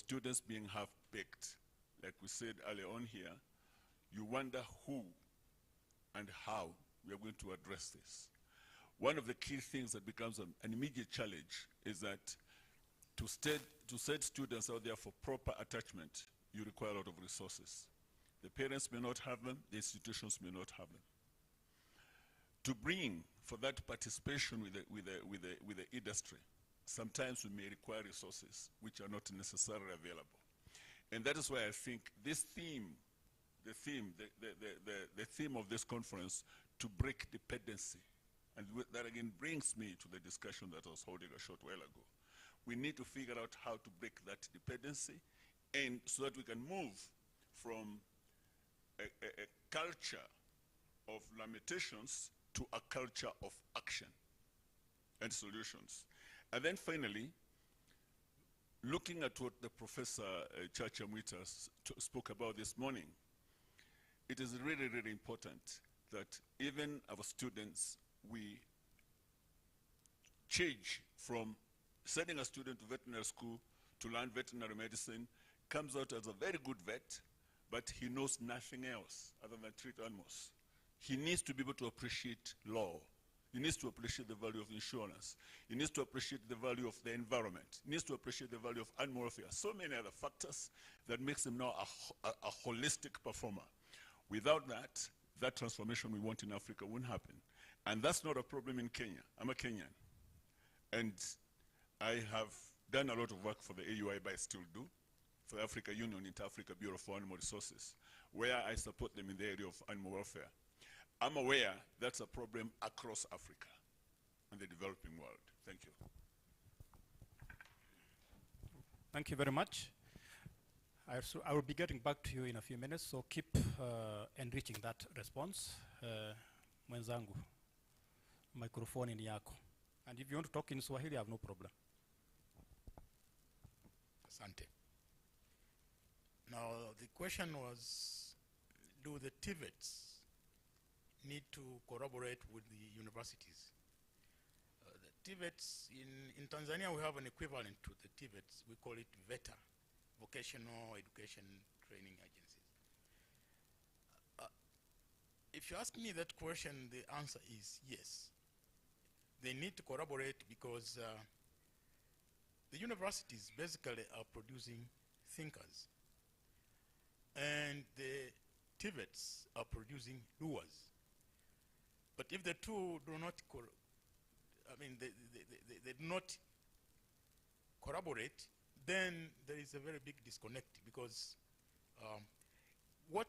students being half-baked, like we said earlier on here, you wonder who and how we are going to address this. One of the key things that becomes an immediate challenge is that to set students out there for proper attachment, you require a lot of resources. The parents may not have them, the institutions may not have them. To bring for that participation with the industry, sometimes we may require resources which are not necessarily available. And that is why I think this theme, the theme of this conference, to break dependency, and that again brings me to the discussion that I was holding a short while ago. We need to figure out how to break that dependency, and so that we can move from a culture of lamentations to a culture of action and solutions. And then finally, looking at what the Professor Chacha-Mwita spoke about this morning, it is really, really important that even our students, we change from sending a student to veterinary school to learn veterinary medicine, comes out as a very good vet, but he knows nothing else other than treat animals. He needs to be able to appreciate law. He needs to appreciate the value of insurance. He needs to appreciate the value of the environment. He needs to appreciate the value of animal welfare. So many other factors that makes him now a holistic performer. Without that, that transformation we want in Africa won't happen. And that's not a problem in Kenya. I'm a Kenyan. And I have done a lot of work for the AUI, but I still do, for the Africa Union, Inter-Africa Bureau for Animal Resources, where I support them in the area of animal welfare. I'm aware that's a problem across Africa and the developing world. Thank you. Thank you very much. I will be getting back to you in a few minutes, so keep enriching that response. Mwenzangu, microphone ni yako. And if you want to talk in Swahili, I have no problem. Asante. Now, the question was, do the Tvets need to collaborate with the universities? The Tvets, in Tanzania, we have an equivalent to the Tvets. We call it VETA, Vocational Education Training Agencies. If you ask me that question, the answer is yes. They need to collaborate because the universities basically are producing thinkers, and the Tvets are producing doers. But if the two do not, they do not collaborate, then there is a very big disconnect, because what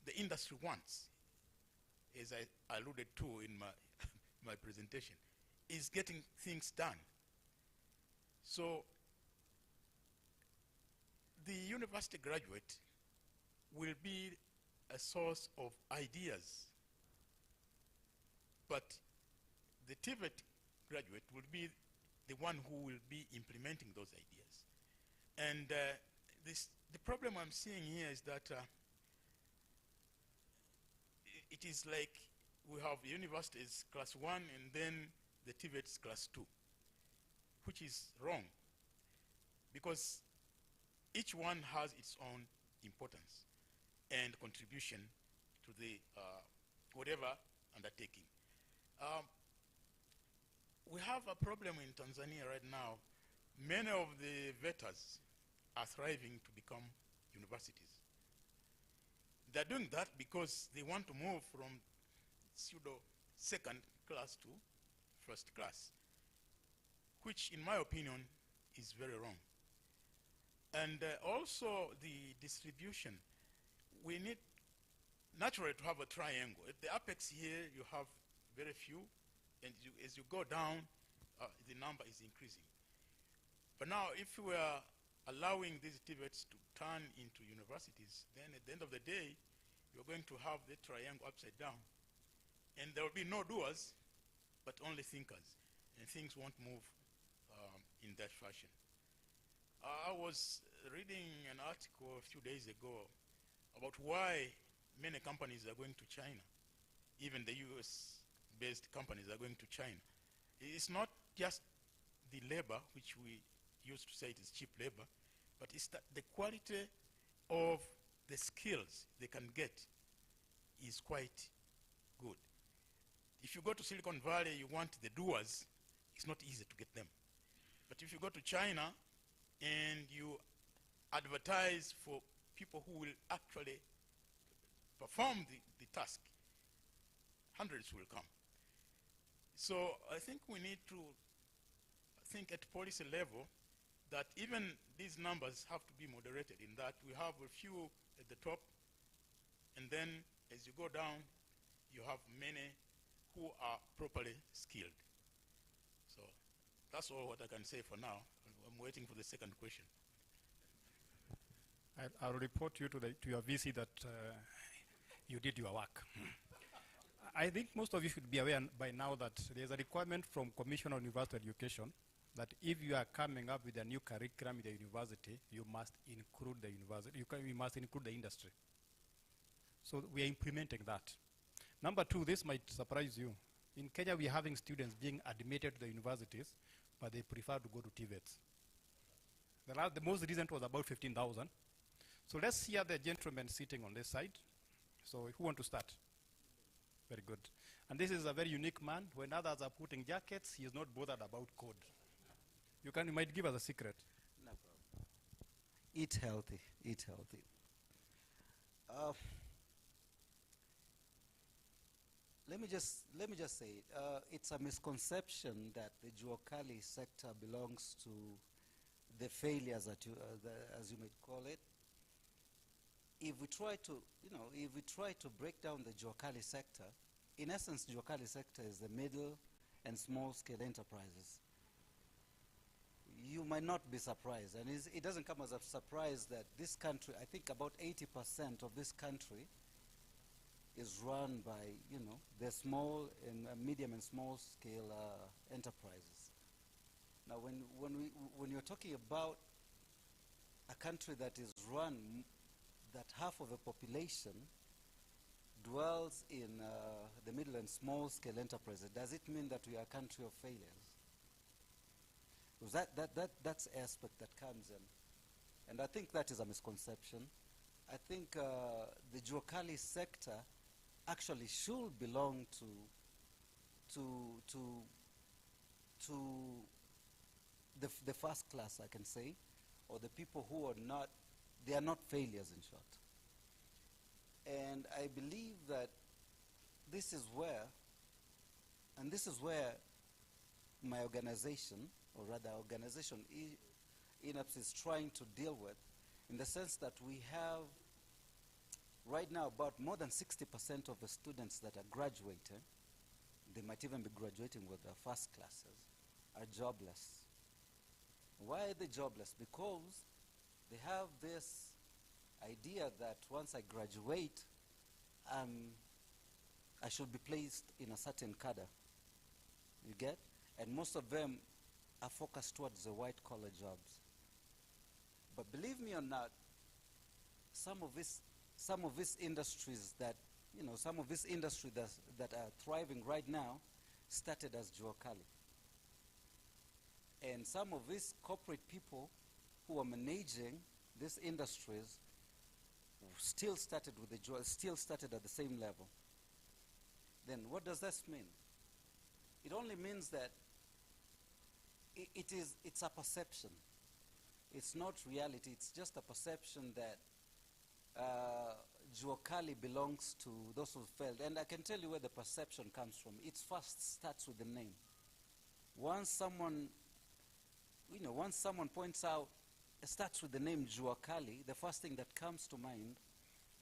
the industry wants, as I alluded to in my presentation, is getting things done. So the university graduate will be a source of ideas, but the Tvet graduate will be the one who will be implementing those ideas. And the problem I'm seeing here is that it is like we have the universities class 1 and then the Tvets class 2, which is wrong, because each one has its own importance and contribution to the whatever undertaking. We have a problem in Tanzania right now. Many of the vetters are thriving to become universities. They're doing that because they want to move from pseudo second class to first class, which in my opinion is very wrong. And also the distribution. We need naturally to have a triangle. At the apex here you have very few, and as you go down, the number is increasing. But now if we are allowing these Tvets to turn into universities, then at the end of the day, you're going to have the triangle upside down. And there will be no doers, but only thinkers. And things won't move in that fashion. I was reading an article a few days ago about why many companies are going to China. Even the US-based companies are going to China. It's not just the labor, which we used to say it is cheap labor, but it's that the quality of the skills they can get is quite good. If you go to Silicon Valley, you want the doers, it's not easy to get them. But if you go to China and you advertise for people who will actually perform the task, hundreds will come. So I think we need to think at policy level that even these numbers have to be moderated, in that we have a few at the top, and then as you go down, you have many who are properly skilled. So that's all what I can say for now. I'm waiting for the second question. I'll report you to your VC that you did your work. I think most of you should be aware by now that there's a requirement from Commission on University Education that if you are coming up with a new curriculum in the university, you must include the university, you must include the industry. So we are implementing that. Number two, this might surprise you. In Kenya, we are having students being admitted to the universities, but they prefer to go to Tvets. The most recent was about 15,000. So let's hear the gentleman sitting on this side. So who want to start? Very good. And this is a very unique man. When others are putting jackets, he is not bothered about code. You might give us a secret. No problem. Eat healthy, eat healthy. Let me just say, it's a misconception that the Juakali sector belongs to the failures that as you might call it. If we try to break down the Juakali sector, in essence, Juakali sector is the middle and small scale enterprises. You might not be surprised, and it doesn't come as a surprise that this country, I think about 80% of this country is run by, the small and medium and small scale enterprises. Now, when you're talking about a country that is run, that half of the population dwells in the middle and small scale enterprises, does it mean that we are a country of failures? Because that's the aspect that comes in. And I think that is a misconception. I think the Juakali sector actually should belong to the first class, I can say, or the people who are not, they are not failures, in short. And I believe that this is where my organization, or rather organization, INAPS is trying to deal with, in the sense that we have right now about more than 60% of the students that are graduating, they might even be graduating with their first classes, are jobless. Why are they jobless? Because they have this idea that once I graduate, I should be placed in a certain cadre. You get? And most of them are focused towards the white-collar jobs. But believe me or not, some of these industries that are thriving right now started as Juakali. And some of these corporate people who are managing these industries still started at the same level. Then what does this mean? It only means that it's a perception. It's not reality. It's just a perception that Juakali belongs to those who failed. And I can tell you where the perception comes from. It first starts with the name. Once someone points out, it starts with the name Juakali, the first thing that comes to mind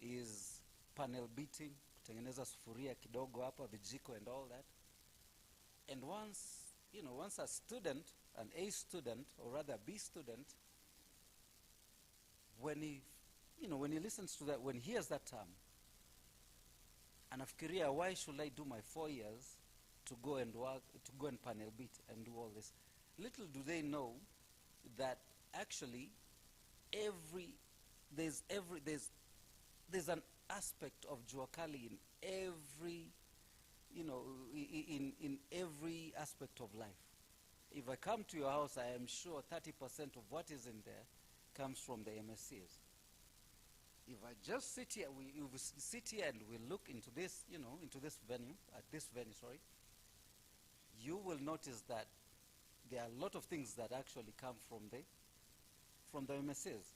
is panel beating, kutengeneza sufuria kidogo hapa, vijiko and all that. And once a student, an A student, or rather a B student, when he listens to that, when he hears that term, anafikiria, why should I do my 4 years to go and work, to go and panel beat and do all this? Little do they know that actually there's an aspect of Juakali in every, in every aspect of life. If I come to your house, I am sure 30% of what is in there comes from the MSCs. If I just sit here, sit here and we look into this, into this venue, sorry, you will notice that there are a lot of things that actually come from the MSCs.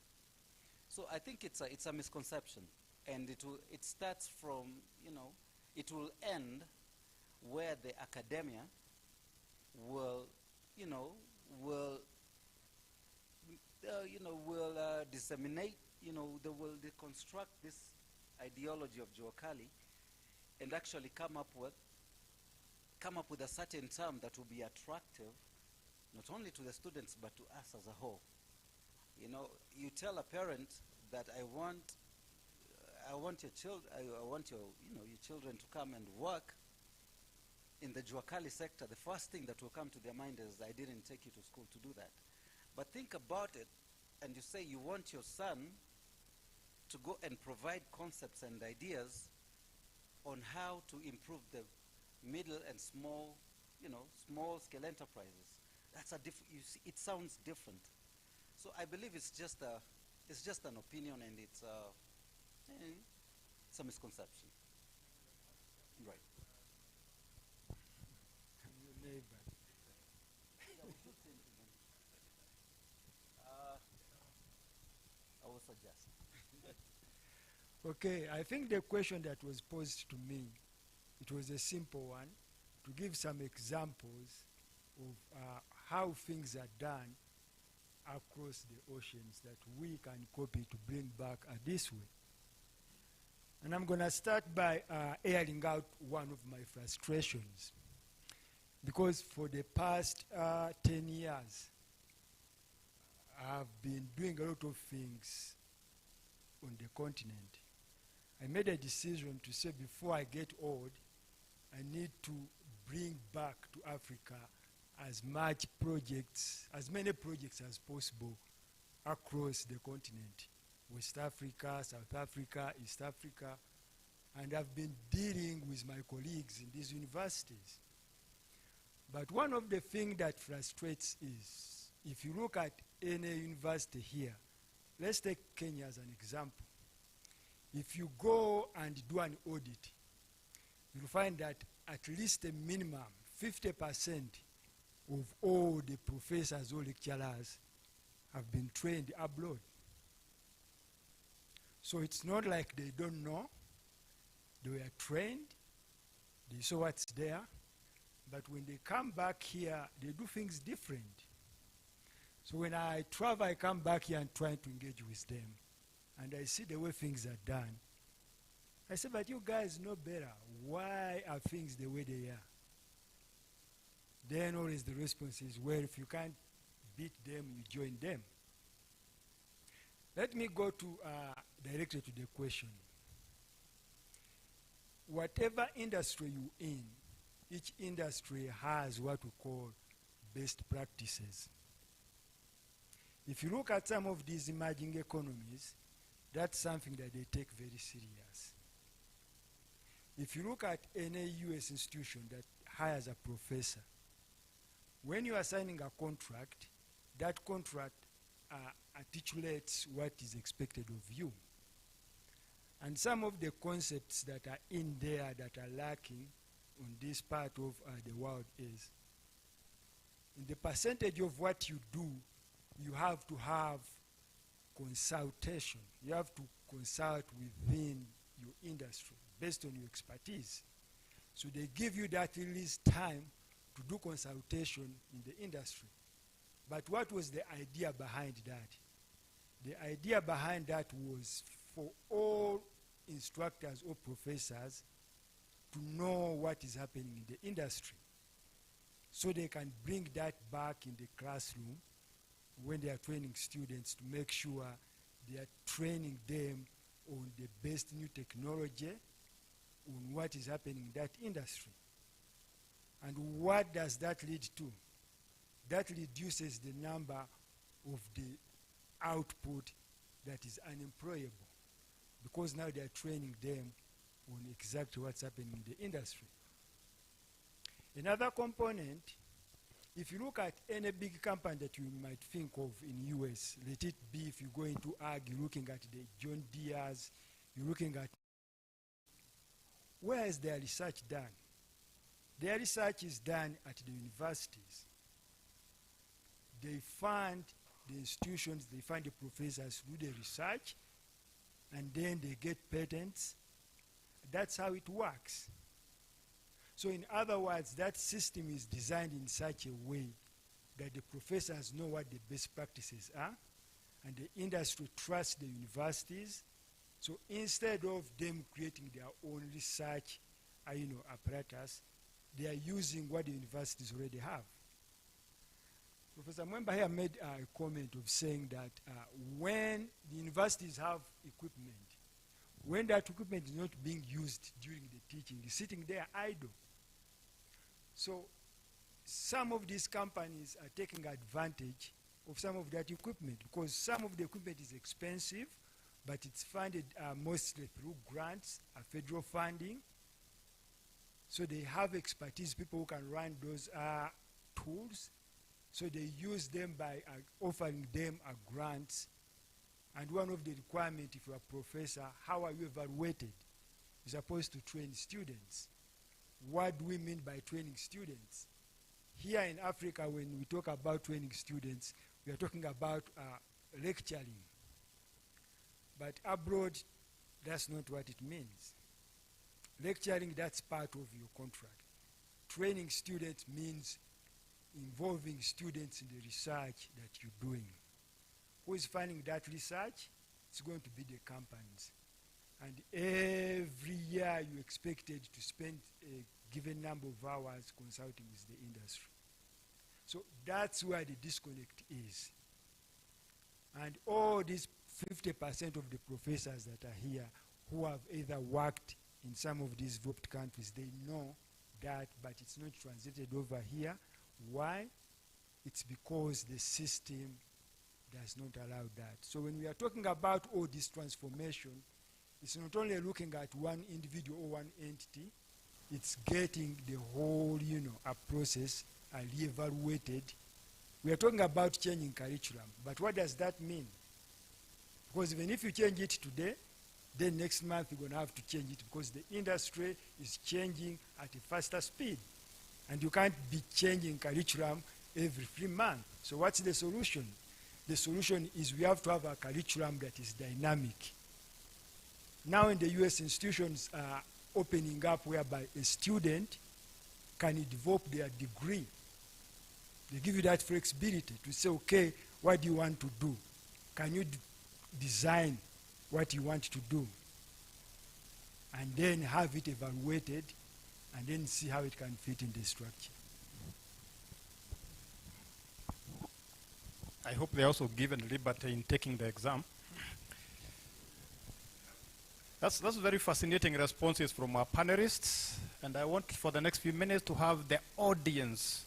So I think it's a misconception, and it starts from, it will end where the academia will disseminate, they will deconstruct this ideology of Juakali and actually come up with a certain term that will be attractive not only to the students but to us as a whole. You tell a parent that I want your children to come and work in the Juakali sector. The first thing that will come to their mind is, I didn't take you to school to do that. But think about it, and you say you want your son to go and provide concepts and ideas on how to improve the middle and small scale enterprises. You see, it sounds different. So I believe it's just an opinion, and it's a misconception. Right. I will suggest. Okay, I think the question that was posed to me, it was a simple one, to give some examples of how things are done across the oceans that we can copy to bring back this way. And I'm going to start by airing out one of my frustrations. Because for the past 10 years, I've been doing a lot of things on the continent. I made a decision to say, before I get old, I need to bring back to Africa as many projects as possible across the continent. West Africa, South Africa, East Africa, and I've been dealing with my colleagues in these universities. But one of the things that frustrates is, if you look at any university here, let's take Kenya as an example. If you go and do an audit, you'll find that at least a minimum 50% of all the professors or lecturers have been trained abroad. So it's not like they don't know. They were trained, they saw what's there, but when they come back here, they do things different. So when I travel, I come back here and try to engage with them, and I see the way things are done. I say, but you guys know better. Why are things the way they are? Then always the response is, well, if you can't beat them, you join them. Let me go to directly to the question. Whatever industry you're in, each industry has what we call best practices. If you look at some of these emerging economies, that's something that they take very serious. If you look at any US institution that hires a professor, when you are signing a contract, that contract articulates what is expected of you. And some of the concepts that are in there that are lacking on this part of the world is, in the percentage of what you do, you have to have consultation. You have to consult within your industry based on your expertise. So they give you that at least time to do consultation in the industry. But what was the idea behind that? The idea behind that was for all instructors or professors to know what is happening in the industry, so they can bring that back in the classroom when they are training students, to make sure they are training them on the best new technology, on what is happening in that industry. And what does that lead to? That reduces the number of the output that is unemployable, because now they are training them on exactly what's happening in the industry. Another component if you look at any big company that you might think of in US, let it be if you go into ag, you're looking at the John Deere's, you're looking at, where is their research done? Their research is done at the universities. They fund the institutions, they fund the professors who do the research, and then they get patents. That's how it works. So in other words, that system is designed in such a way that the professors know what the best practices are, and the industry trusts the universities. So instead of them creating their own research apparatus, they are using what the universities already have. Professor Mwemba here made a comment of saying that when the universities have equipment, when that equipment is not being used during the teaching, it's sitting there idle. So some of these companies are taking advantage of some of that equipment, because some of the equipment is expensive, but it's funded mostly through grants, federal funding. So they have expertise, people who can run those tools. So they use them by offering them a grant. And one of the requirements, if you're a professor, how are you evaluated? You're supposed to train students. What do we mean by training students? Here in Africa, when we talk about training students, we are talking about lecturing. But abroad, that's not what it means. Lecturing, that's part of your contract. Training students means involving students in the research that you're doing. Who is funding that research? It's going to be the companies. And every year you're expected to spend a given number of hours consulting with the industry. So that's where the disconnect is. And all these 50% of the professors that are here who have either worked in some of these developed countries, they know that, but it's not translated over here. Why? It's because the system does not allow that. So when we are talking about all this transformation, it's not only looking at one individual or one entity, it's getting the whole, a process re-evaluated. We are talking about changing curriculum, but what does that mean? Because even if you change it today, then next month you're going to have to change it, because the industry is changing at a faster speed. And you can't be changing curriculum every 3 months. So what's the solution? The solution is we have to have a curriculum that is dynamic. Now in the US, institutions are opening up whereby a student can develop their degree. They give you that flexibility to say, okay, what do you want to do? Can you design what you want to do? And then have it evaluated, and then see how it can fit in the structure. I hope they're also given liberty in taking the exam. That's very fascinating responses from our panelists, and I want for the next few minutes to have the audience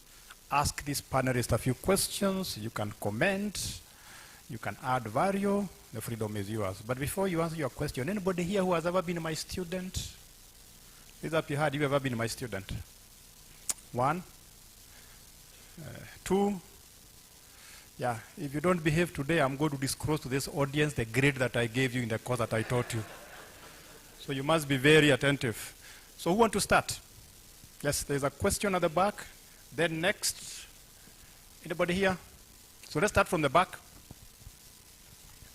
ask these panelists a few questions. You can comment, you can add value, the freedom is yours. But before you answer your question, anybody here who has ever been my student? Raise up your hand, you ever been my student? 1, 2. Yeah, if you don't behave today, I'm going to disclose to this audience the grade that I gave you in the course that I taught you. So you must be very attentive. So who want to start? Yes, there's a question at the back. Then next, anybody here? So let's start from the back.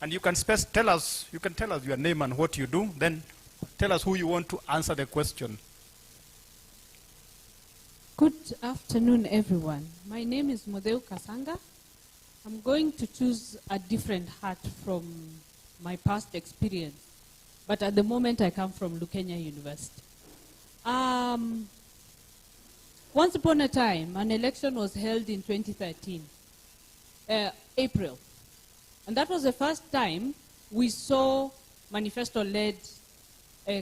And you can tell us your name and what you do. Then tell us who you want to answer the question. Good afternoon, everyone. My name is Modeu Kasanga. I'm going to choose a different hat from my past experience. But at the moment, I come from Lukenya University. Once upon a time, an election was held in 2013, April. And that was the first time we saw manifesto-led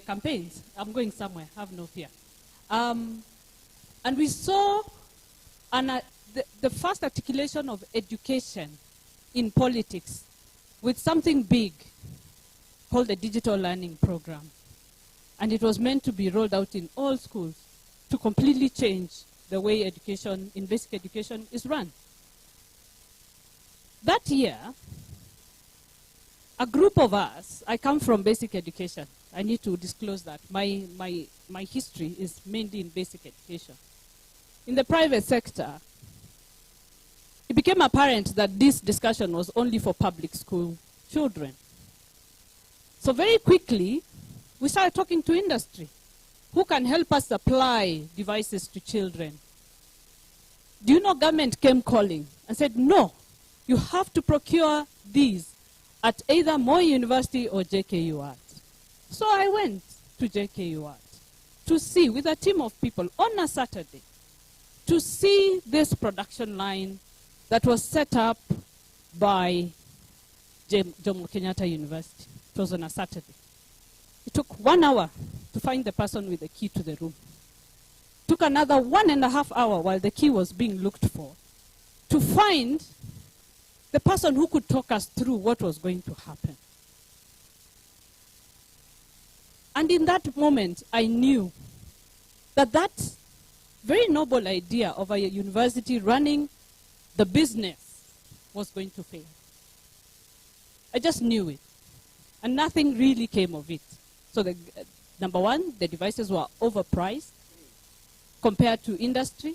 campaigns. I'm going somewhere, have no fear. And we saw the first articulation of education in politics with something big called the Digital Learning Program. And it was meant to be rolled out in all schools to completely change the way education in basic education is run. That year, a group of us, I come from basic education. I need to disclose that. My history is mainly in basic education. In the private sector, it became apparent that this discussion was only for public school children. So very quickly, we started talking to industry. Who can help us supply devices to children? Do you know government came calling and said, no, you have to procure these at either Moi University or JKU Art. So I went to JKU Art to see, with a team of people on a Saturday, to see this production line that was set up by Jomo Kenyatta University. It was on a Saturday. It took 1 hour to find the person with the key to the room. It took another 1.5 hours while the key was being looked for to find the person who could talk us through what was going to happen. And in that moment, I knew that that very noble idea of a university running the business was going to fail. I just knew it. And nothing really came of it. So number one, the devices were overpriced compared to industry.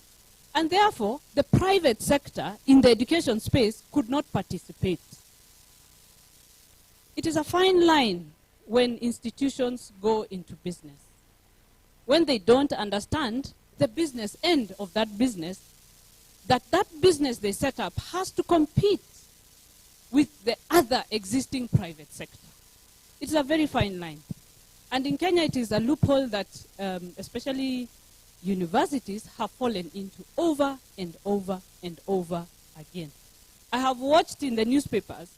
And therefore, the private sector in the education space could not participate. It is a fine line when institutions go into business. When they don't understand the business end of that business, that business they set up has to compete with the other existing private sector. It's a very fine line. And in Kenya, it is a loophole that especially universities have fallen into over and over and over again. I have watched in the newspapers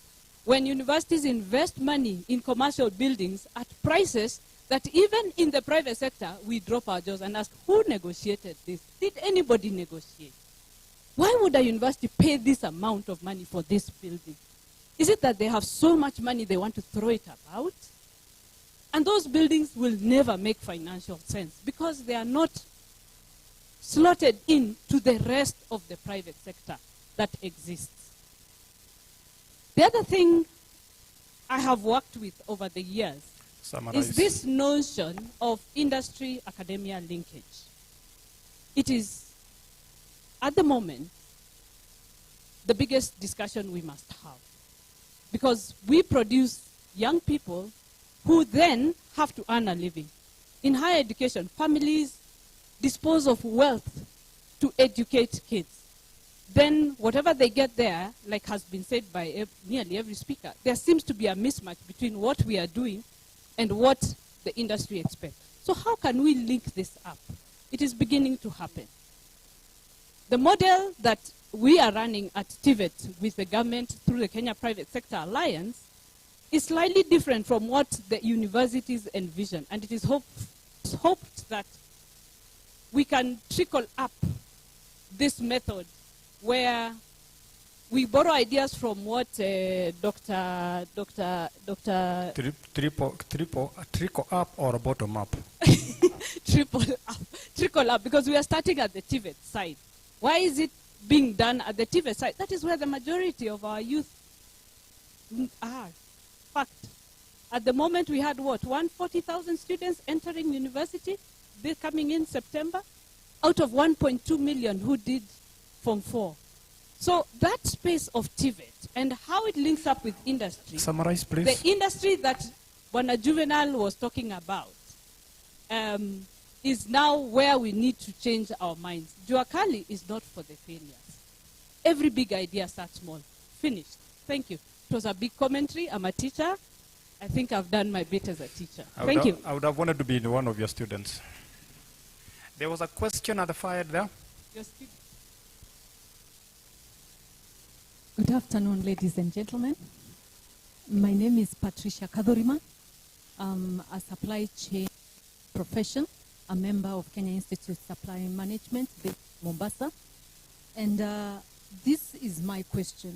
when universities invest money in commercial buildings at prices that even in the private sector, we drop our jaws and ask, who negotiated this? Did anybody negotiate? Why would a university pay this amount of money for this building? Is it that they have so much money they want to throw it about? And those buildings will never make financial sense because they are not slotted in to the rest of the private sector that exists. The other thing I have worked with over the years is this notion of industry-academia linkage. It is, at the moment, the biggest discussion we must have. Because we produce young people who then have to earn a living. In higher education, families dispose of wealth to educate kids. Then whatever they get there, like has been said by nearly every speaker, there seems to be a mismatch between what we are doing and what the industry expects. So how can we link this up? It is beginning to happen. The model that we are running at Tvets with the government through the Kenya Private Sector Alliance is slightly different from what the universities envision. And it is hoped that we can trickle up this method where we borrow ideas from what Dr. Trickle up or bottom up? Trickle up, because we are starting at the Tvets side. Why is it being done at the Tvets side? That is where the majority of our youth are. Fact. At the moment, we had what, 140,000 students entering university, this coming in September, out of 1.2 million who did Form 4. So that space of Tvets and how it links up with industry. Summarize, please. The industry that Bwana Juvenal was talking about is now where we need to change our minds. Jua Kali is not for the failures. Every big idea starts small. Finished. Thank you. It was a big commentary. I'm a teacher. I think I've done my bit as a teacher. Thank you. I would have wanted to be one of your students. There was a question at the fire there. Your student. Good afternoon, ladies and gentlemen. My name is Patricia Kadorima. I'm a supply chain profession, a member of Kenya Institute of Supply Management based in Mombasa. And this is my question.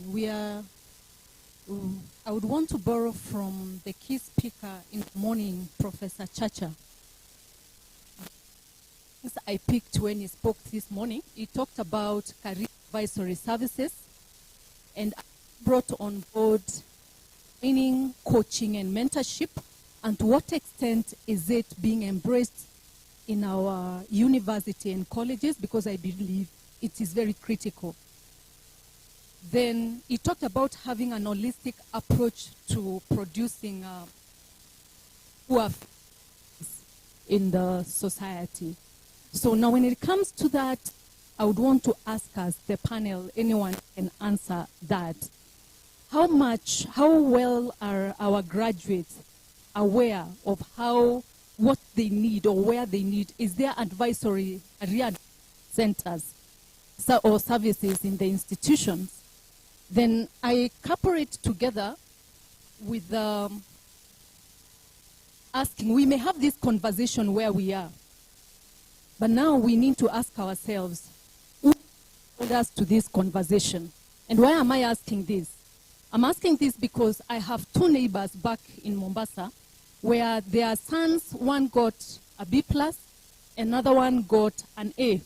I would want to borrow from the key speaker in the morning, Professor Chacha. I picked when he spoke this morning. He talked about career advisory services, and I brought on board training, coaching, and mentorship. And to what extent is it being embraced in our university and colleges? Because I believe it is very critical. Then he talked about having an holistic approach to producing who are in the society. So now when it comes to that, I would want to ask us, the panel, anyone can answer that. How well are our graduates aware of what they need or where they need? Is there advisory centers or services in the institutions? Then I couple it together with asking, we may have this conversation where we are, but now we need to ask ourselves, who brought us to this conversation? And why am I asking this? I'm asking this because I have two neighbors back in Mombasa where their sons, one got a B+, another one got an A.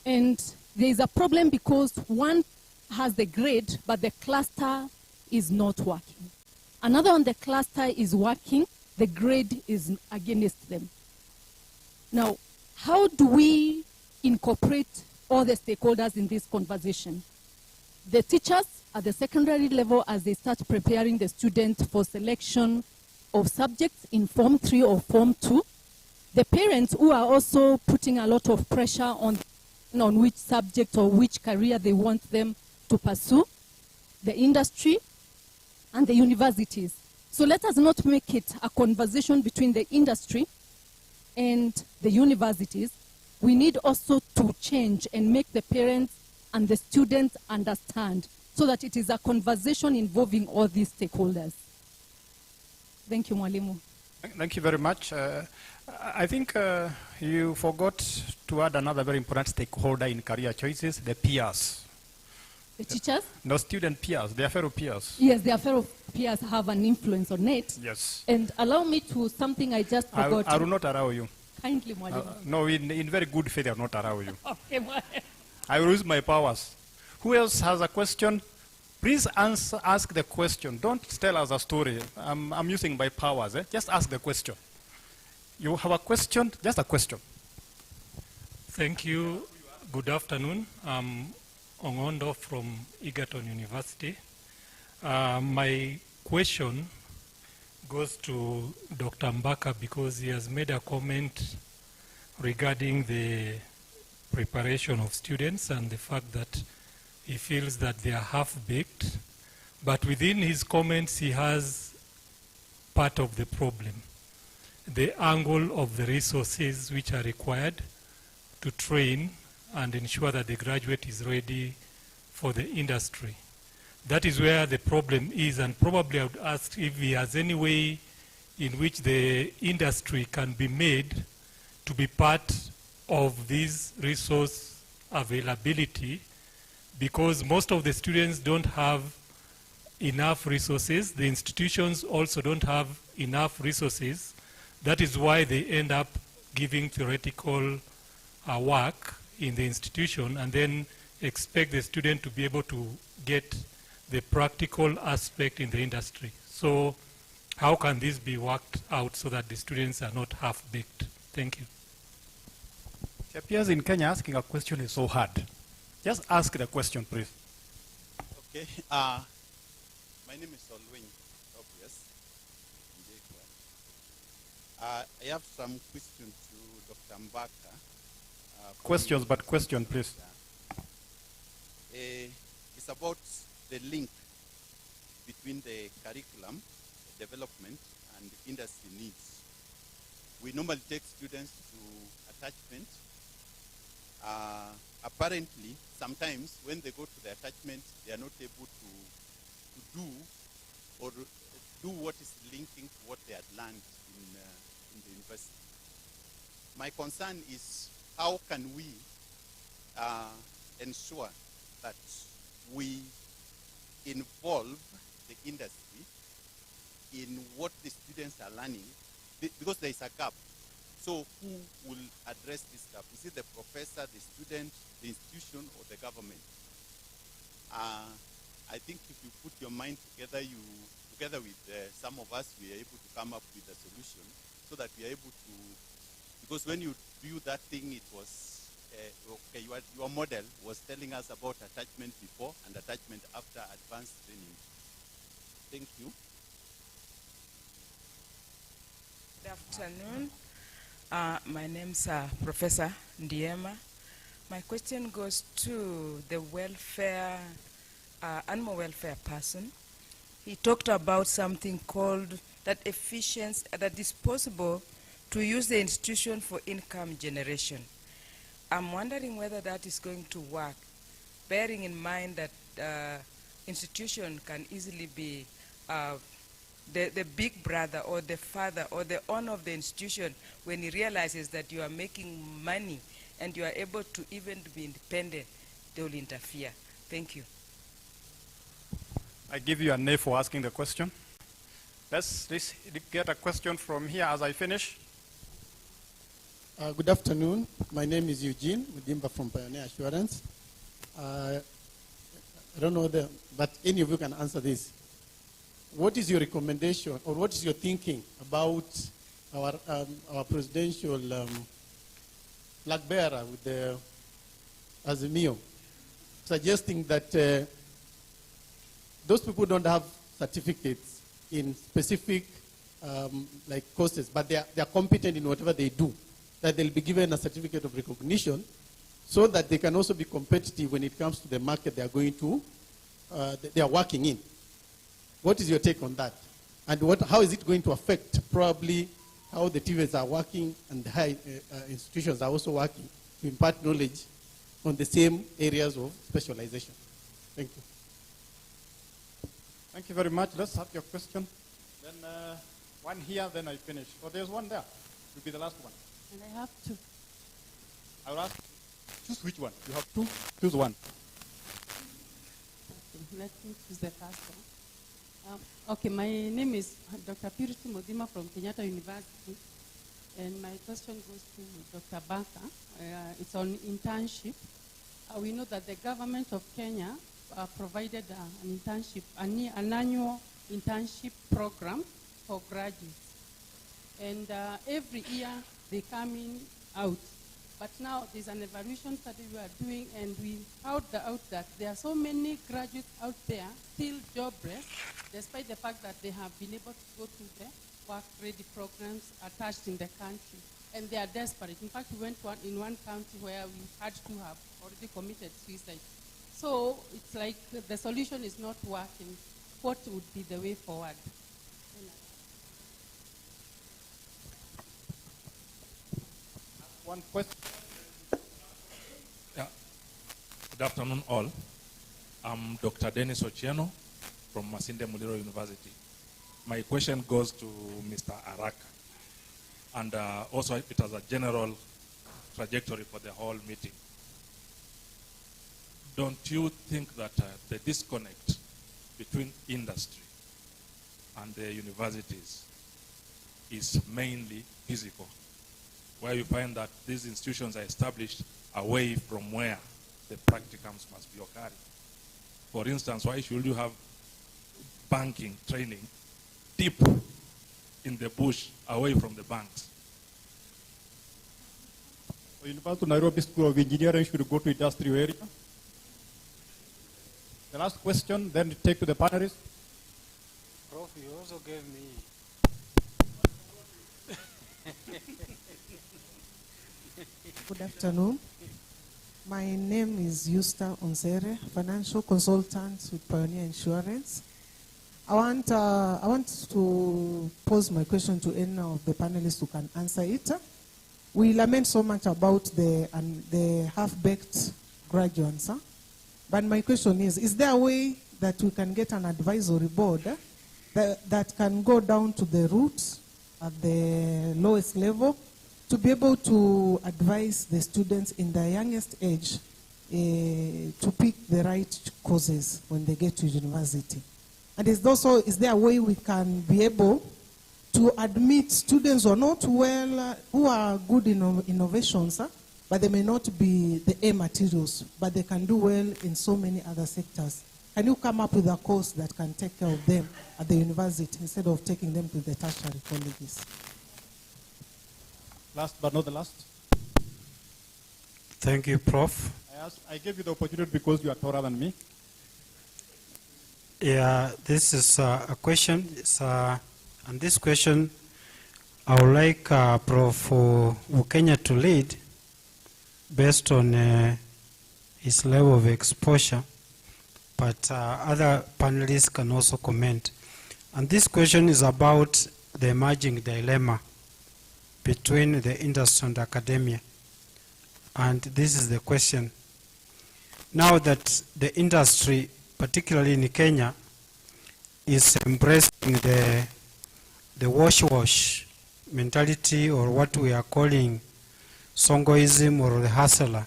And there is a problem because one has the grade, but the cluster is not working. Another one, the cluster is working, the grade is against them. Now, how do we incorporate all the stakeholders in this conversation? The teachers at the secondary level, as they start preparing the students for selection of subjects in Form 3 or Form 2. The parents who are also putting a lot of pressure on which subject or which career they want them to pursue. The industry and the universities. So let us not make it a conversation between the industry and the universities. We need also to change and make the parents and the students understand so that it is a conversation involving all these stakeholders. Thank you, Mwalimu. Thank you very much. I think you forgot to add another very important stakeholder in career choices, the peers. The teachers? No, student peers, their fellow peers. Yes, their fellow peers have an influence on it. Yes. And allow me to something I just forgot. I will not allow you. Kindly, Mwalimu. No, in very good faith, I will not allow you. Okay, I will use my powers. Who else has a question? Please ask the question. Don't tell us a story. I'm using my powers. Just ask the question. You have a question? Just a question. Thank you. Good afternoon. I'm Ongondo from Egerton University. My question goes to Dr. Mbaka because he has made a comment regarding the preparation of students and the fact that he feels that they are half-baked. But within his comments, he has part of the problem. The angle of the resources which are required to train and ensure that the graduate is ready for the industry. That is where the problem is, and probably I would ask if he has any way in which the industry can be made to be part of this resource availability, because most of the students don't have enough resources. The institutions also don't have enough resources. That is why they end up giving theoretical work in the institution and then expect the student to be able to get the practical aspect in the industry. So how can this be worked out so that the students are not half-baked? Thank you. It appears in Kenya asking a question is so hard. Just ask the question, please. Okay. My name is Olwin. Obvious. I have some questions to Dr. Mbaka. Questions, but question, please. It's about the link between the curriculum development and industry needs. We normally take students to attachment. Apparently, sometimes when they go to the attachment, they are not able to do or do what is linking to what they had learned in the university. My concern is how can we ensure that we involve the industry in what the students are learning, because there is a gap. So who will address this gap? Is it the professor, the student, the institution, or the government? I think if you put your mind together, together with some of us, we are able to come up with a solution so that we are able to, because when you do that thing, it was, okay, your model was telling us about attachment before and attachment after advanced training. Thank you. Good afternoon. My name's Professor Ndiema. My question goes to the welfare, animal welfare person. He talked about something called that efficiency, that is possible to use the institution for income generation. I'm wondering whether that is going to work, bearing in mind that institution can easily be the big brother or the father or the owner of the institution when he realizes that you are making money and you are able to even be independent, they will interfere. Thank you. I give you a name for asking the question. Let's get a question from here as I finish. Good afternoon. My name is Eugene Mudimba from Pioneer Assurance. I don't know, but any of you can answer this. What is your recommendation, or what is your thinking about our presidential flag bearer with the Azimio, suggesting that those people don't have certificates in specific like courses, but they are competent in whatever they do, that they'll be given a certificate of recognition so that they can also be competitive when it comes to the market they are going to, they are working in. What is your take on that? And how is it going to affect probably how the Tvets are working and the high institutions are also working to impart knowledge on the same areas of specialization? Thank you. Thank you very much. Let's have your question. Then one here, then I finish. Oh, there's one there. Will be the last one. And I have two. I will ask, choose which one. You have two, choose one. Okay, let me choose the first one. Okay, my name is Dr. Purity Modima from Kenyatta University. And my question goes to Dr. Banka. It's on internship. We know that the government of Kenya provided an internship, an annual internship program for graduates. And every year they come in out. But now there's an evaluation study we are doing, and we found out that there are so many graduates out there still jobless, despite the fact that they have been able to go to the work-ready programs attached in the country. And they are desperate. In fact, we went in one county where we had to have already committed suicide. So it's like the solution is not working. What would be the way forward? One question. Yeah. Good afternoon, all. I'm Dr. Dennis Ochieno from Masinde Muliro University. My question goes to Mr. Araka, and also it has a general trajectory for the whole meeting. Don't you think that the disconnect between industry and the universities is mainly physical, where you find that these institutions are established away from where the practicums must be occurring? For instance, why should you have banking training deep in the bush away from the banks? So University of Nairobi School of Engineering should go to industrial area. The last question, then take to the panelists. Prof, you also gave me. Good afternoon. My name is Yusta Onsere, financial consultant with Pioneer Insurance. I want to pose my question to any of the panelists who can answer it. We lament so much about the half-baked graduates, but my question is there a way that we can get an advisory board that can go down to the roots at the lowest level to be able to advise the students in their youngest age to pick the right courses when they get to university? And is there a way we can be able to admit students who are not well, who are good in innovations, but they may not be the A materials, but they can do well in so many other sectors. Can you come up with a course that can take care of them at the university instead of taking them to the tertiary colleges? Last but not the last. Thank you, Prof. I gave you the opportunity because you are taller than me. Yeah, this is a question. And this question, I would like Prof. Ukenya to lead based on his level of exposure, but other panelists can also comment. And this question is about the emerging dilemma between the industry and academia. And this is the question. Now that the industry, particularly in Kenya, is embracing the wash-wash mentality, or what we are calling Songoism or the hustler,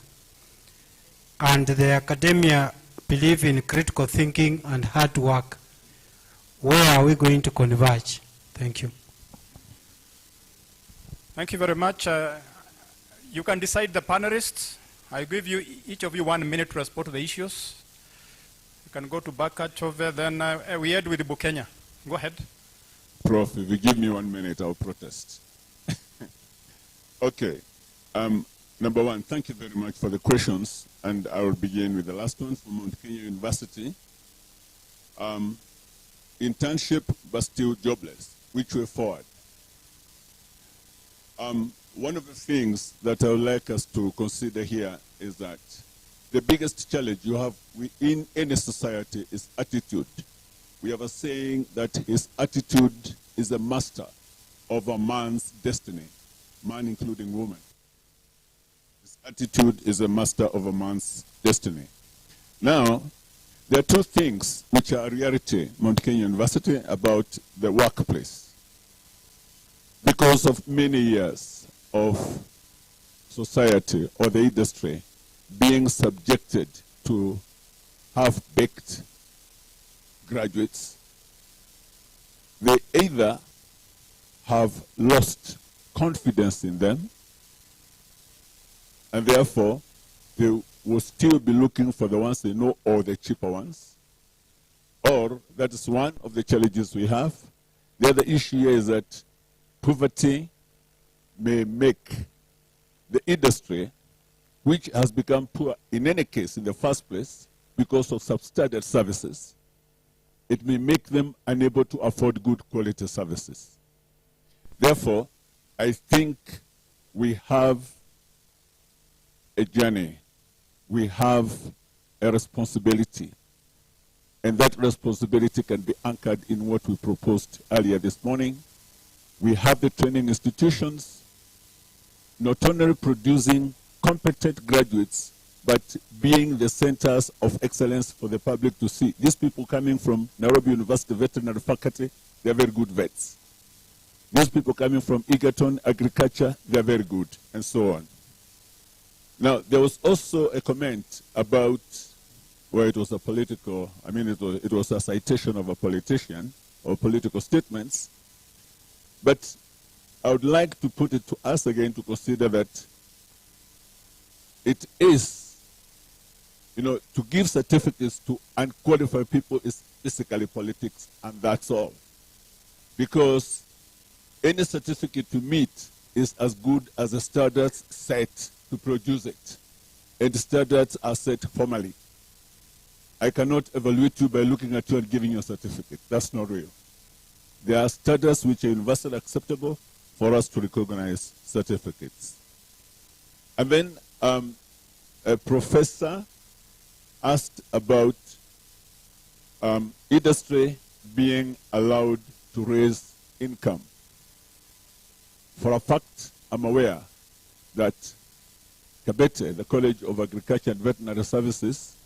and the academia believe in critical thinking and hard work, where are we going to converge? Thank you. Thank you very much. You can decide the panelists. I give you each of you 1 minute to respond to the issues. You can go to Baka, Chove, then we end with Bukenya. Go ahead. Prof, if you give me 1 minute, I'll protest. Okay. Number one, thank you very much for the questions, and I will begin with the last one from Mount Kenya University. Internship, but still jobless. Which way forward? One of the things that I would like us to consider here is that the biggest challenge you have in any society is attitude. We have a saying that his attitude is a master of a man's destiny, man including woman. His attitude is a master of a man's destiny. Now, there are two things which are a reality Mount Kenya University about the workplace. Because of many years of society or the industry being subjected to half-baked graduates, they either have lost confidence in them, and therefore they will still be looking for the ones they know or the cheaper ones, or that is one of the challenges we have. The other issue here is that poverty may make the industry, which has become poor in any case in the first place because of substandard services, it may make them unable to afford good quality services. Therefore, I think we have a journey. We have a responsibility. And that responsibility can be anchored in what we proposed earlier this morning. We have the training institutions not only producing competent graduates, but being the centers of excellence for the public to see. These people coming from Nairobi University Veterinary Faculty, they're very good vets. These people coming from Egerton Agriculture, they're very good, and so on. Now, there was also a comment about, well, it was a political, it was a citation of a politician or political statements, but I would like to put it to us again to consider that it is, to give certificates to unqualified people is basically politics, and that's all. Because any certificate you meet is as good as the standards set to produce it. And the standards are set formally. I cannot evaluate you by looking at you and giving you a certificate. That's not real. There are standards which are universally acceptable for us to recognize certificates. And then a professor asked about industry being allowed to raise income. For a fact, I'm aware that Kabete, the College of Agriculture and Veterinary Services,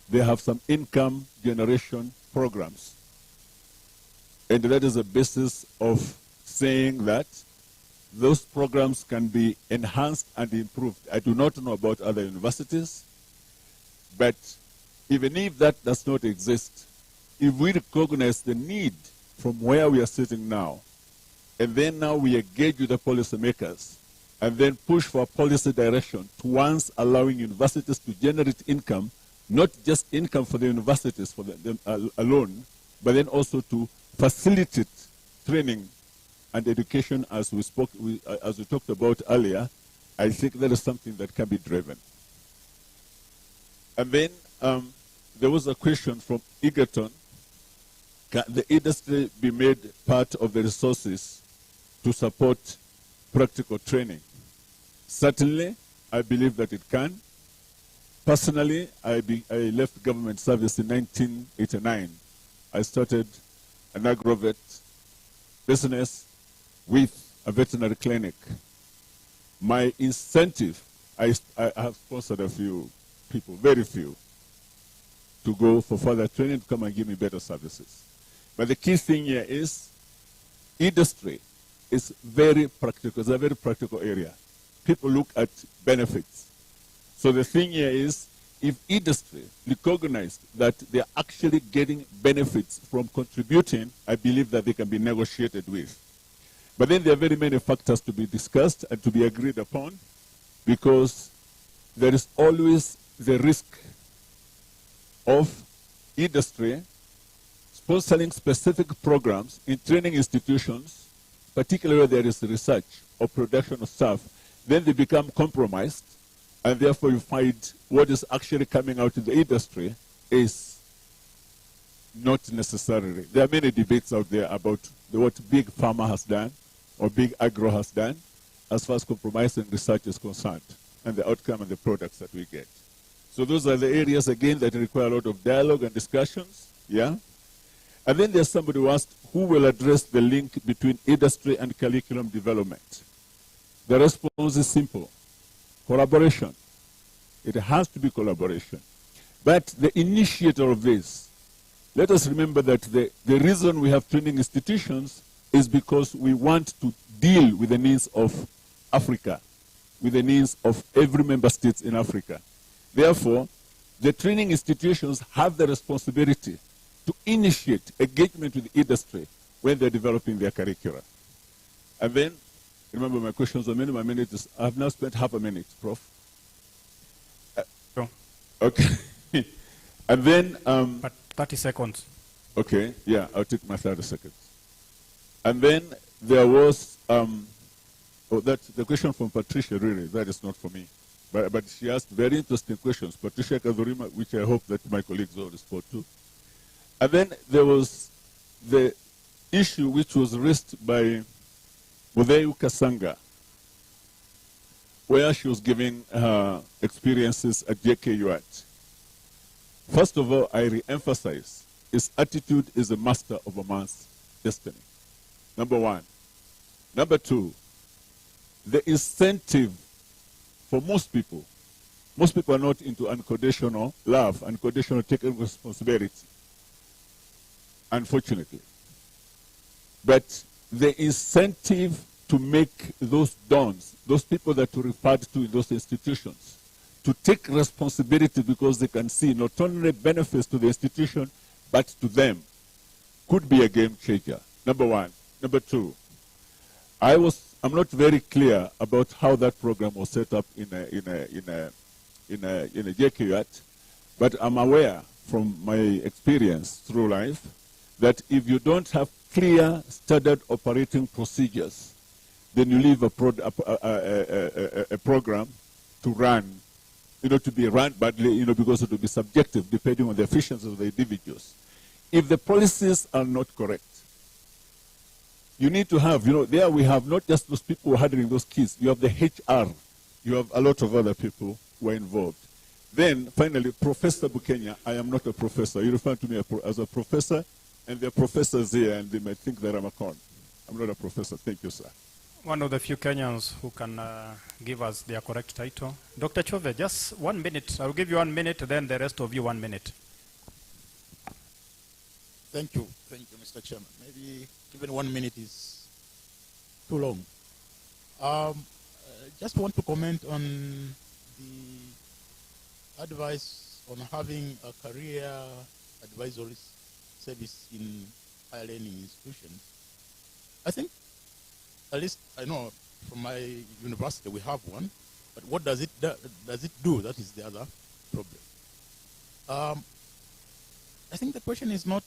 they have some income generation programs. And that is the basis of saying that those programs can be enhanced and improved. I do not know about other universities, but even if that does not exist, if we recognize the need from where we are sitting now And then now we engage with the policymakers and then push for policy direction towards allowing universities to generate income, not just income for the universities for them alone, but then also to facilitate training and education as we talked about earlier. I think that is something that can be driven. And then there was a question from Egerton. Can the industry be made part of the resources to support practical training? Certainly, I believe that it can. Personally, I left government service in 1989. I started an agrovet business with a veterinary clinic. My incentive, I have sponsored a few people, very few, to go for further training to come and give me better services. But the key thing here is industry is very practical. It's a very practical area. People look at benefits. So the thing here is, if industry recognized that they're actually getting benefits from contributing, I believe that they can be negotiated with. But then there are very many factors to be discussed and to be agreed upon, because there is always the risk of industry sponsoring specific programs in training institutions, particularly where there is research or production of stuff. Then they become compromised, and therefore you find what is actually coming out in the industry is not necessarily. There are many debates out there about what big pharma has done or big agro has done as far as compromising research is concerned, and the outcome and the products that we get. So those are the areas, again, that require a lot of dialogue and discussions, yeah? And then there's somebody who asked, who will address the link between industry and curriculum development? The response is simple: collaboration. It has to be collaboration. But the initiator of this, let us remember that the reason we have training institutions is because we want to deal with the needs of Africa, with the needs of every member state in Africa. Therefore, the training institutions have the responsibility to initiate engagement with the industry when they're developing their curricula. And then, remember my questions a minute, my minute is, I have now spent half a minute, Prof. Okay. And then... but 30 seconds. Okay, yeah, I'll take my 30 seconds. And then there was, the question from Patricia, really, that is not for me. But she asked very interesting questions. Patricia Kadhurima, which I hope that my colleagues will respond to. And then there was the issue which was raised by Mutheu Kasanga, where she was giving her experiences at JKUAT. First of all, I re-emphasize, his attitude is a master of a man's destiny. Number one. Number two, the incentive for most people are not into unconditional love, unconditional taking responsibility, unfortunately. But the incentive to make those dons, those people that are referred to in those institutions, to take responsibility because they can see not only benefits to the institution, but to them, could be a game changer. Number one. Number two, I'm not very clear about how that program was set up in a JKUAT, but I'm aware from my experience through life that if you don't have clear standard operating procedures, then you leave a program to run, to be run badly, because it will be subjective depending on the efficiency of the individuals. If the policies are not correct, you need to have, there we have not just those people who are handling those kids. You have the HR. You have a lot of other people who are involved. Then, finally, Professor Bukenya, I am not a professor. You refer to me as a professor, and there are professors here, and they might think that I'm a con. I'm not a professor. Thank you, sir. One of the few Kenyans who can give us their correct title. Dr. Chove, just 1 minute. I'll give you 1 minute, then the rest of you 1 minute. Thank you, Mr. Chairman. Maybe even 1 minute is too long. Just want to comment on the advice on having a career advisory service in higher learning institutions. I think at least I know from my university we have one, but what does it do? That is the other problem. I think the question is not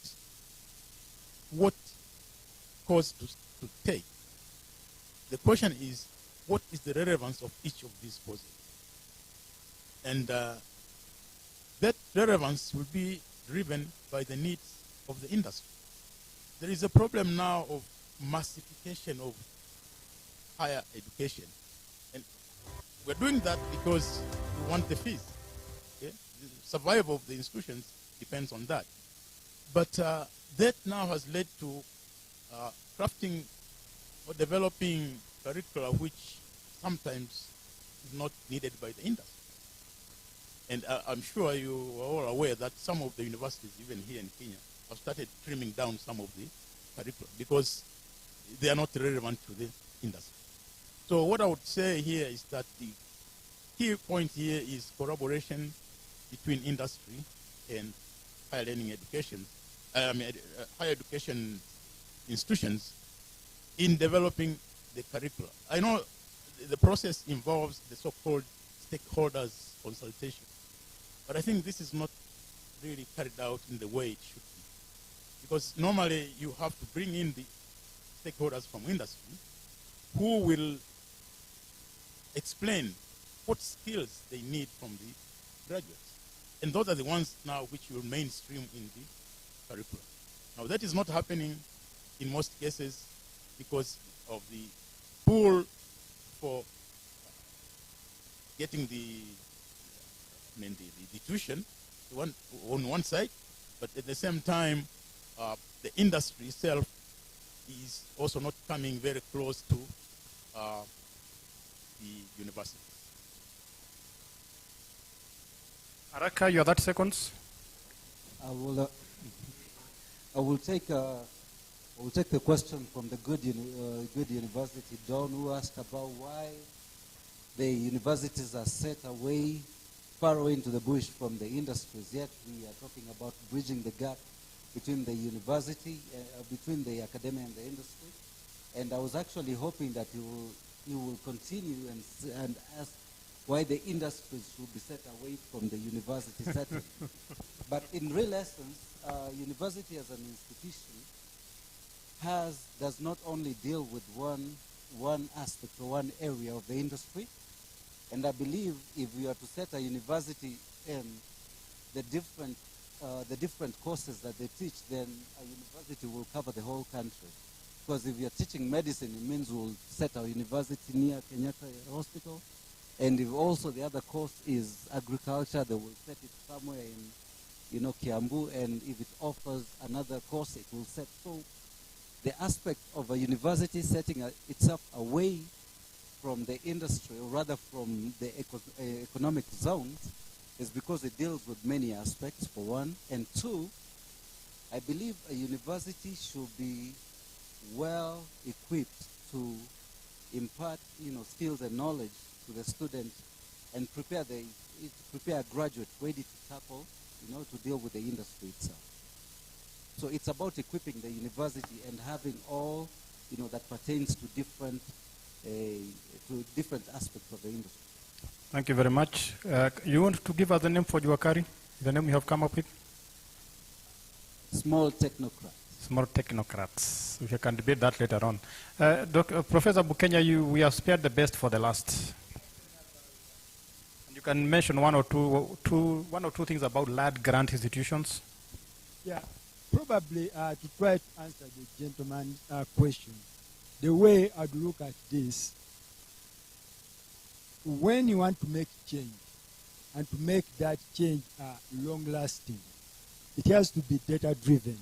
what course to take. The question is, what is the relevance of each of these courses? And that relevance will be driven by the needs of the industry. There is a problem now of massification of higher education. And we're doing that because we want the fees. Okay? The survival of the institutions depends on that. But that now has led to crafting or developing curricula which sometimes is not needed by the industry. And I'm sure you are all aware that some of the universities, even here in Kenya, have started trimming down some of the curricula because they are not relevant to the industry. So what I would say here is that the key point here is collaboration between industry and higher learning education, higher education institutions in developing the curricula. I know the process involves the so-called stakeholders consultation, but I think this is not really carried out in the way it should be. Because normally you have to bring in the stakeholders from industry who will explain what skills they need from the graduates. And those are the ones now which will mainstream in the curriculum. Now that is not happening in most cases because of the pool for getting the tuition on one side, but at the same time, the industry itself is also not coming very close to the university. Araka, you have 30 seconds. I will take the question from the good university, Don, who asked about why the universities are set away, far away into the bush from the industries, yet we are talking about bridging the gap between the university, between the academia and the industry. And I was actually hoping that you will continue and ask why the industries should be set away from the university setting. But in real essence, university as an institution does not only deal with one aspect or one area of the industry. And I believe if we are to set a university in the different courses that they teach, then a university will cover the whole country. Because if we are teaching medicine, it means we'll set our university near Kenyatta Hospital. And if also the other course is agriculture, they will set it somewhere in, Kiambu. And if it offers another course, it will set. So the aspect of a university setting itself away from the industry, or rather from the economic zones, is because it deals with many aspects, for one. And two, I believe a university should be well equipped to impart, skills and knowledge to the students and prepare a graduate ready to tackle, to deal with the industry itself. So it's about equipping the university and having all, that pertains to different aspects of the industry. Thank you very much. You want to give us the name for Juakari? The name you have come up with? Small technocrats. Small technocrats. We can debate that later on. Professor Bukenya, we have spared the best for the last. You can mention one or two things about large grant institutions. Yeah, probably to try to answer the gentleman's question. The way I'd look at this, when you want to make change, and to make that change long-lasting, it has to be data-driven.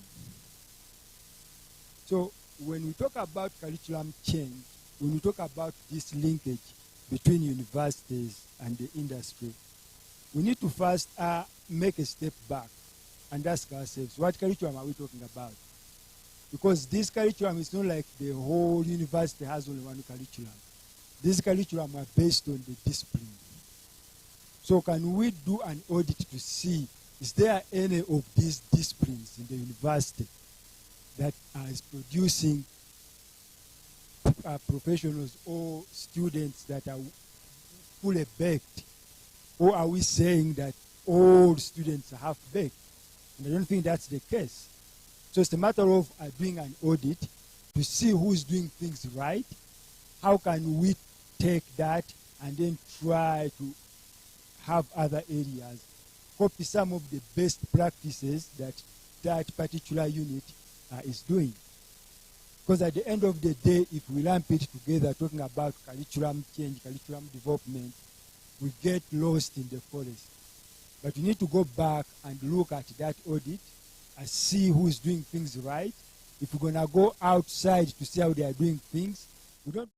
So when we talk about curriculum change, when we talk about this linkage between universities and the industry, we need to first make a step back and ask ourselves, what curriculum are we talking about? Because this curriculum is not like the whole university has only one curriculum. This curriculum are based on the discipline. So can we do an audit to see, is there any of these disciplines in the university that is producing professionals or students that are fully baked? Or are we saying that all students are half-baked? And I don't think that's the case. So it's a matter of doing an audit to see who's doing things right. How can we take that and then try to have other areas copy some of the best practices that that particular unit is doing? Because at the end of the day, if we lump it together, talking about curriculum change, curriculum development, we get lost in the forest. But we need to go back and look at that audit and see who is doing things right. If we're going to go outside to see how they are doing things, we don't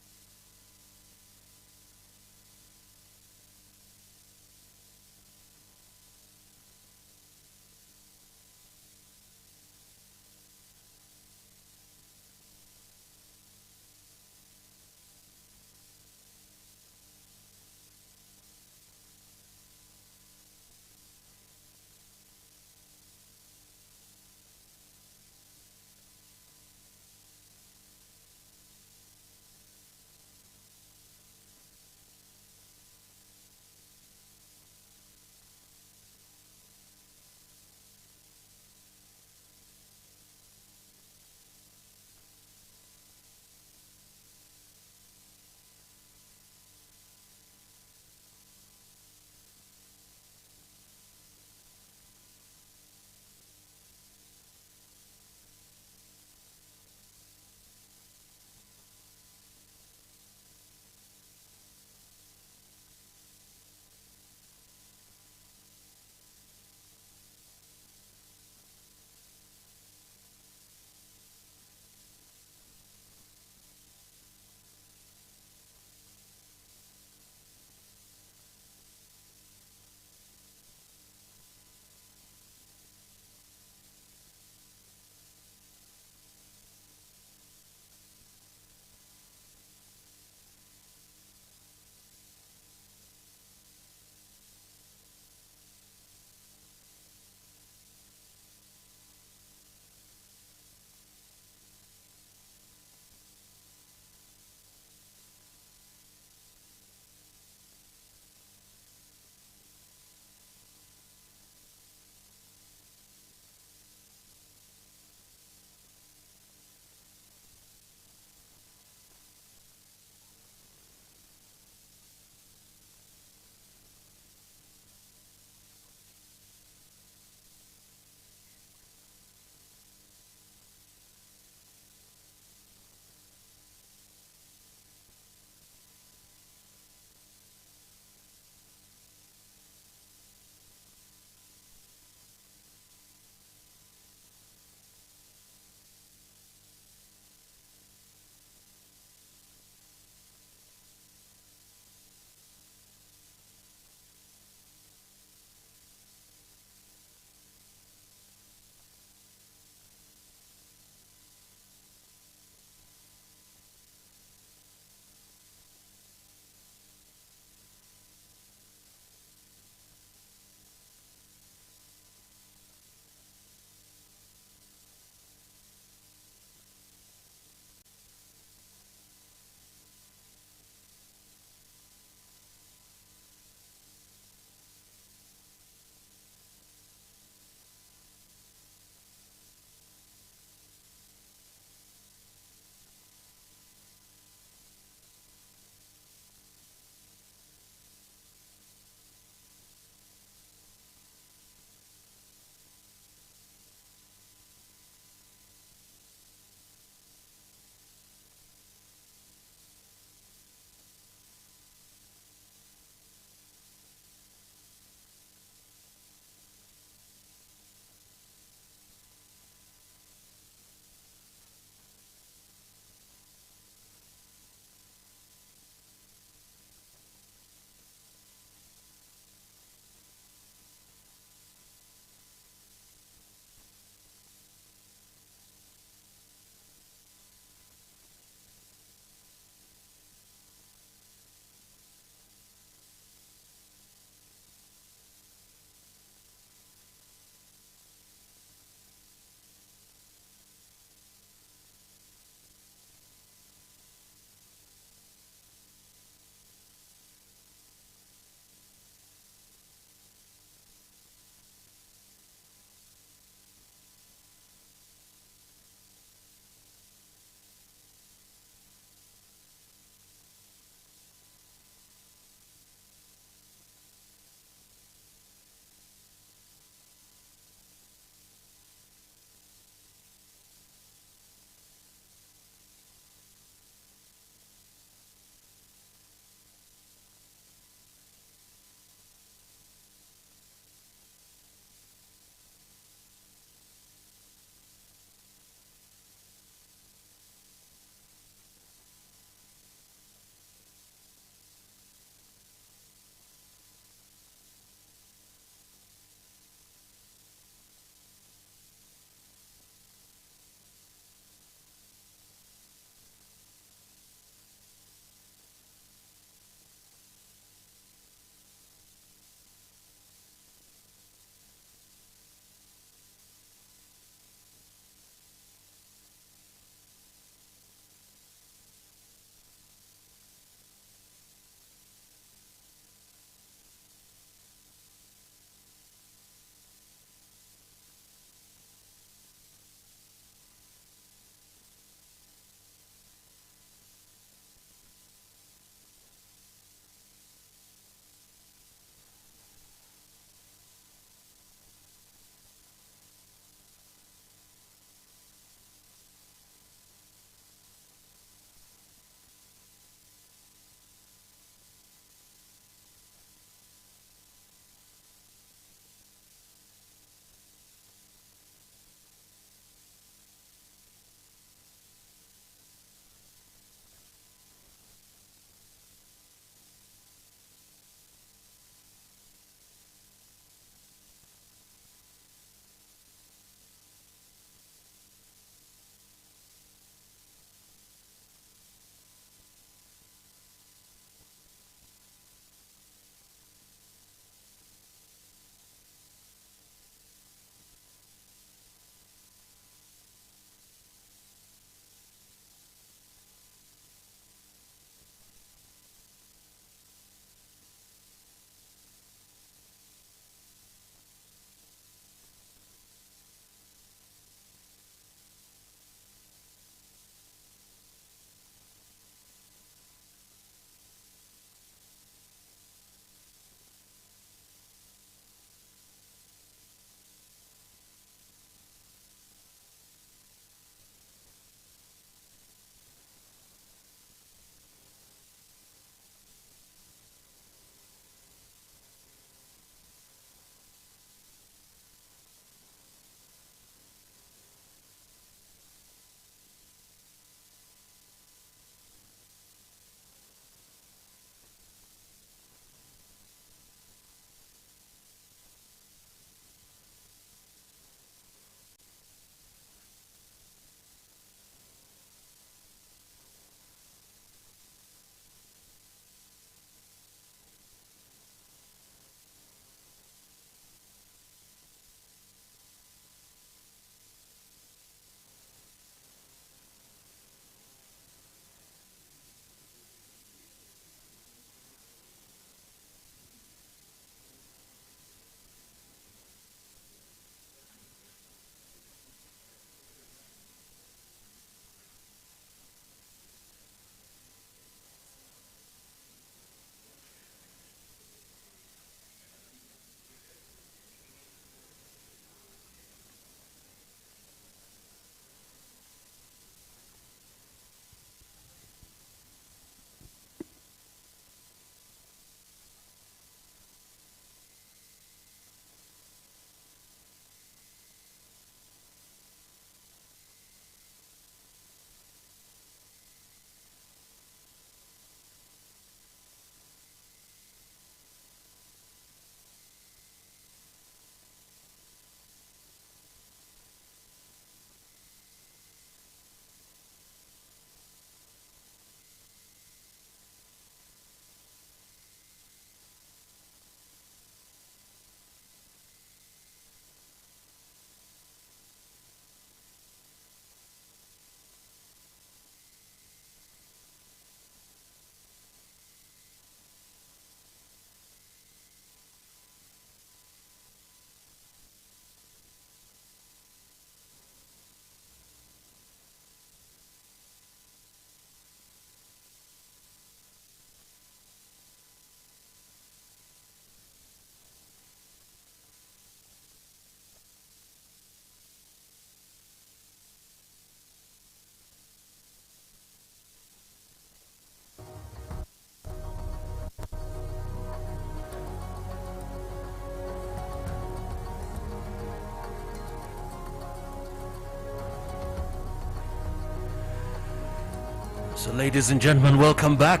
So ladies and gentlemen, welcome back.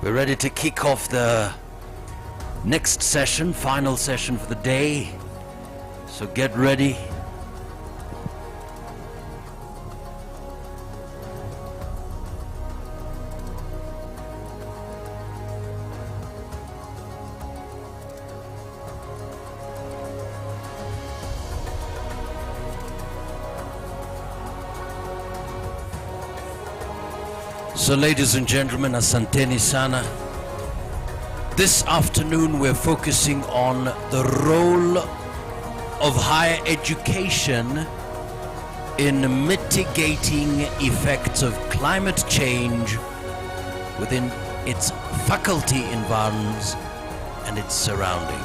We're ready to kick off the next session, final session for the day. So get ready. So ladies and gentlemen, asanteni sana. This afternoon we're focusing on the role of higher education in mitigating effects of climate change within its faculty environments and its surrounding.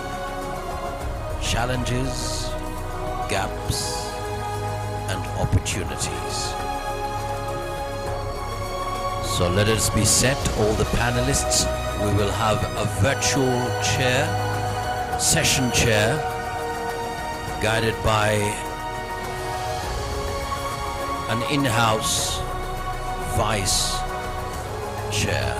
Challenges, gaps, and opportunities. So let us be set, all the panelists. We will have a virtual chair, session chair, guided by an in-house vice chair.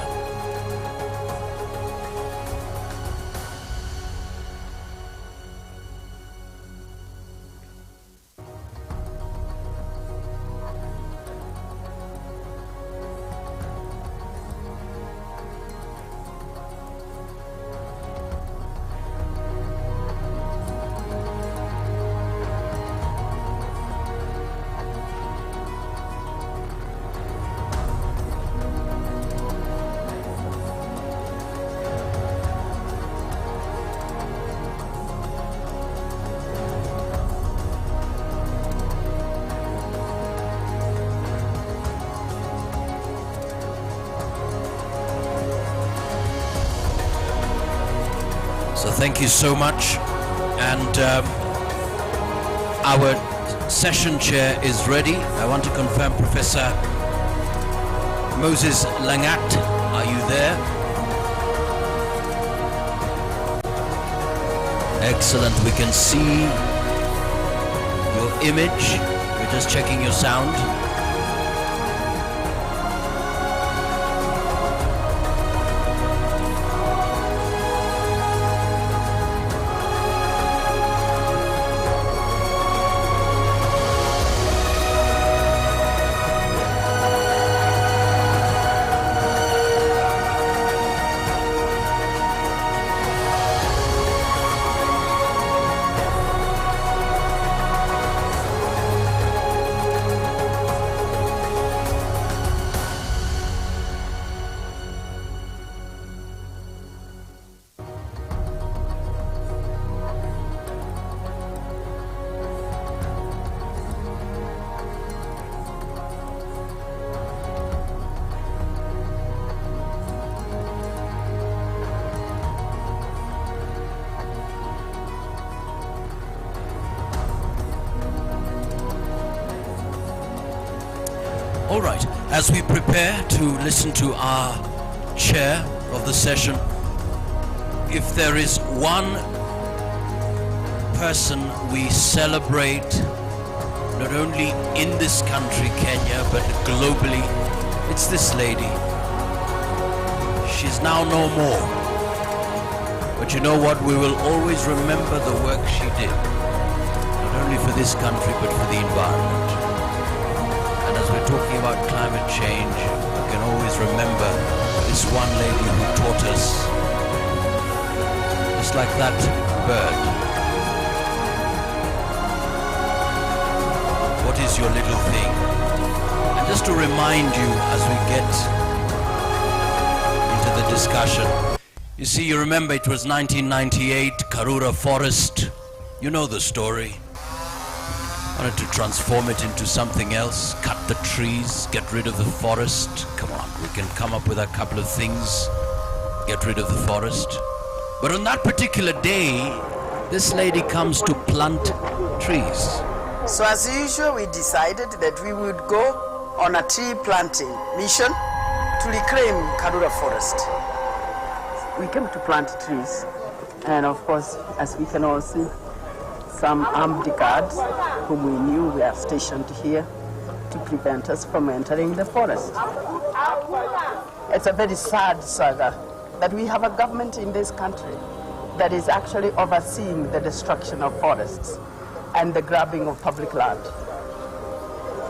So thank you so much, and our session chair is ready. I want to confirm, Professor Moses Langat, are you there? Excellent, we can see your image. We're just checking your sound. All right, as we prepare to listen to our chair of the session, if there is one person we celebrate, not only in this country, Kenya, but globally, it's this lady. She's now no more. But you know what? We will always remember the work she did, not only for this country, but for the environment. And as we're talking about climate change, we can always remember this one lady who taught us, just like that bird. What is your little thing? And just to remind you as we get into the discussion, you see, you remember it was 1998, Karura Forest. You know the story. Wanted to transform it into something else, cut the trees, get rid of the forest. Come on, we can come up with a couple of things, get rid of the forest. But on that particular day, this lady comes to plant trees. So as usual, we decided that we would go on a tree planting mission to reclaim Karura Forest. We came to plant trees, and of course, as we can all see, some armed guards whom we knew were stationed here to prevent us from entering the forest. It's a very sad saga that we have a government in this country that is actually overseeing the destruction of forests and the grabbing of public land.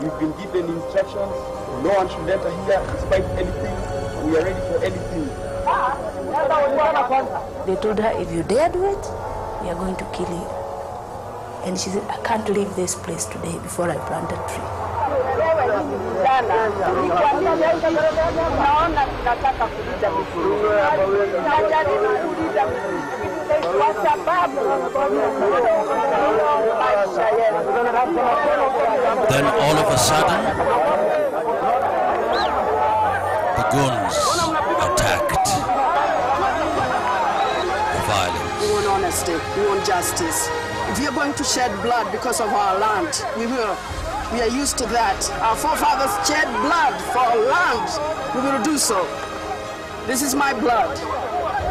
We've been given instructions, no one should enter here despite anything. We are ready for anything. They told her, if you dare do it, we are going to kill you. And she said, I can't leave this place today before I plant a tree. Then all of a sudden, the goons attacked. The violence. We want honesty, we want justice. If we are going to shed blood because of our land, we will. We are used to that. Our forefathers shed blood for our land. We will do so. This is my blood.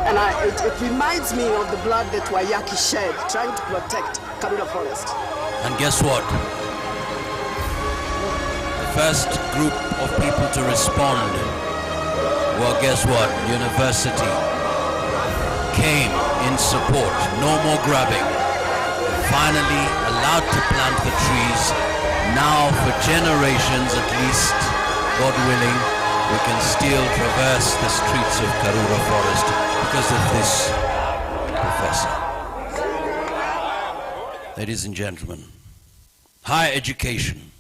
And it reminds me of the blood that Wayaki shed, trying to protect Karura Forest. And guess what? The first group of people to respond, well, guess what? University came in support. No more grabbing. Finally allowed to plant the trees. Now for generations at least, God willing, we can still traverse the streets of Karura Forest because of this professor. Ladies and gentlemen, higher education,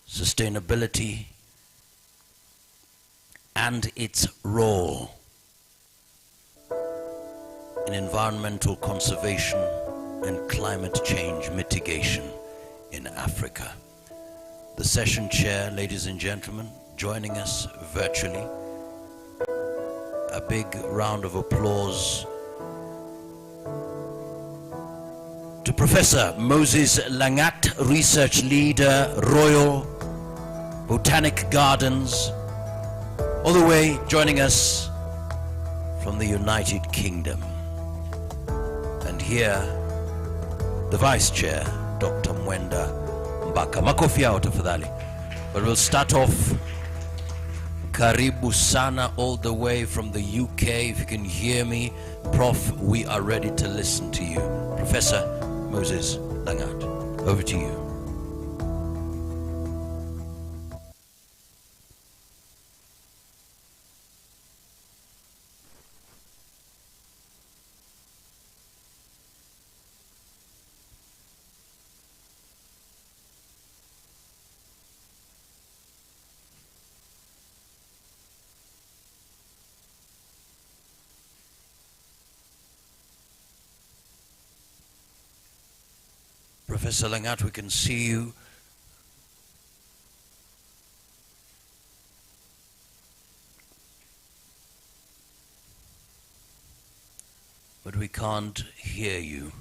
sustainability, and its role in environmental conservation and climate change mitigation in Africa. The session chair, ladies and gentlemen, joining us virtually. A big round of applause to Professor Moses Langat, Research Leader, Royal Botanic Gardens, all the way joining us from the United Kingdom. And here, the Vice Chair, Dr. Mwenda Mbaka. Makofi yao tafadhali. But we'll start off. Karibu sana, all the way from the UK. If you can hear me, Prof, we are ready to listen to you. Professor Moses Langat, over to you. Professor Langat, we can see you. But we can't hear you.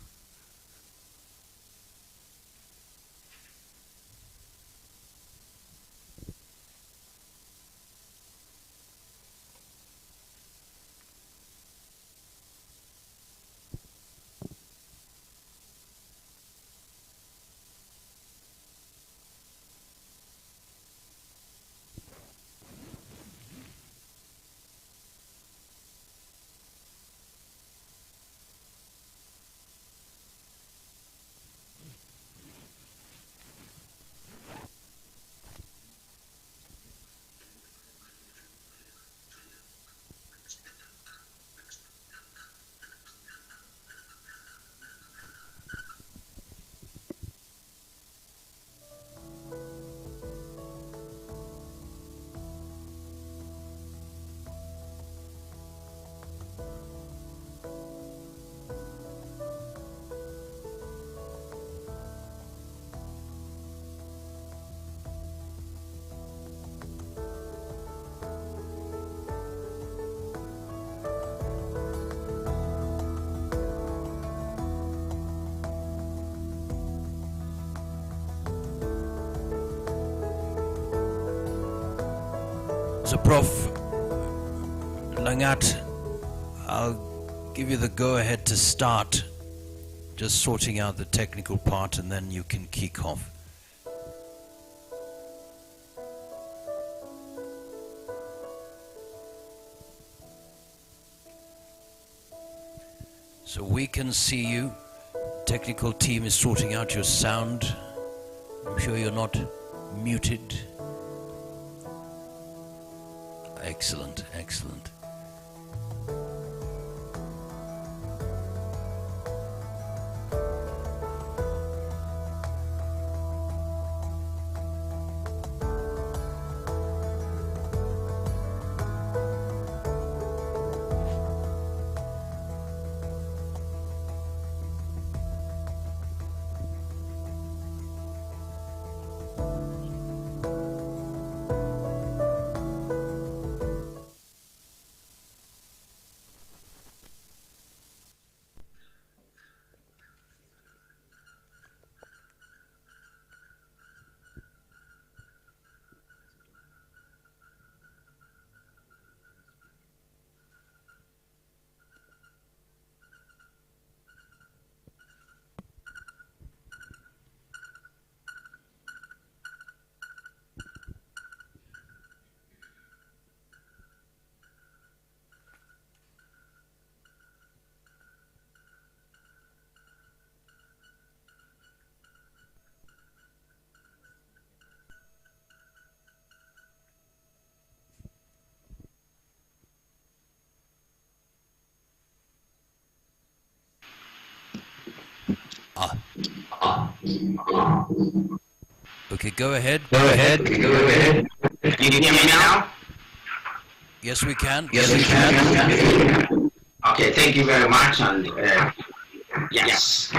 So Prof. Langat, I'll give you the go-ahead to start, just sorting out the technical part, and then you can kick off. So we can see you. Technical team is sorting out your sound. I'm sure you're not muted. Excellent, excellent. Okay, go ahead. Go ahead. Can you hear me now? Yes, we can. Yes, we can. Okay, thank you very much. And yes,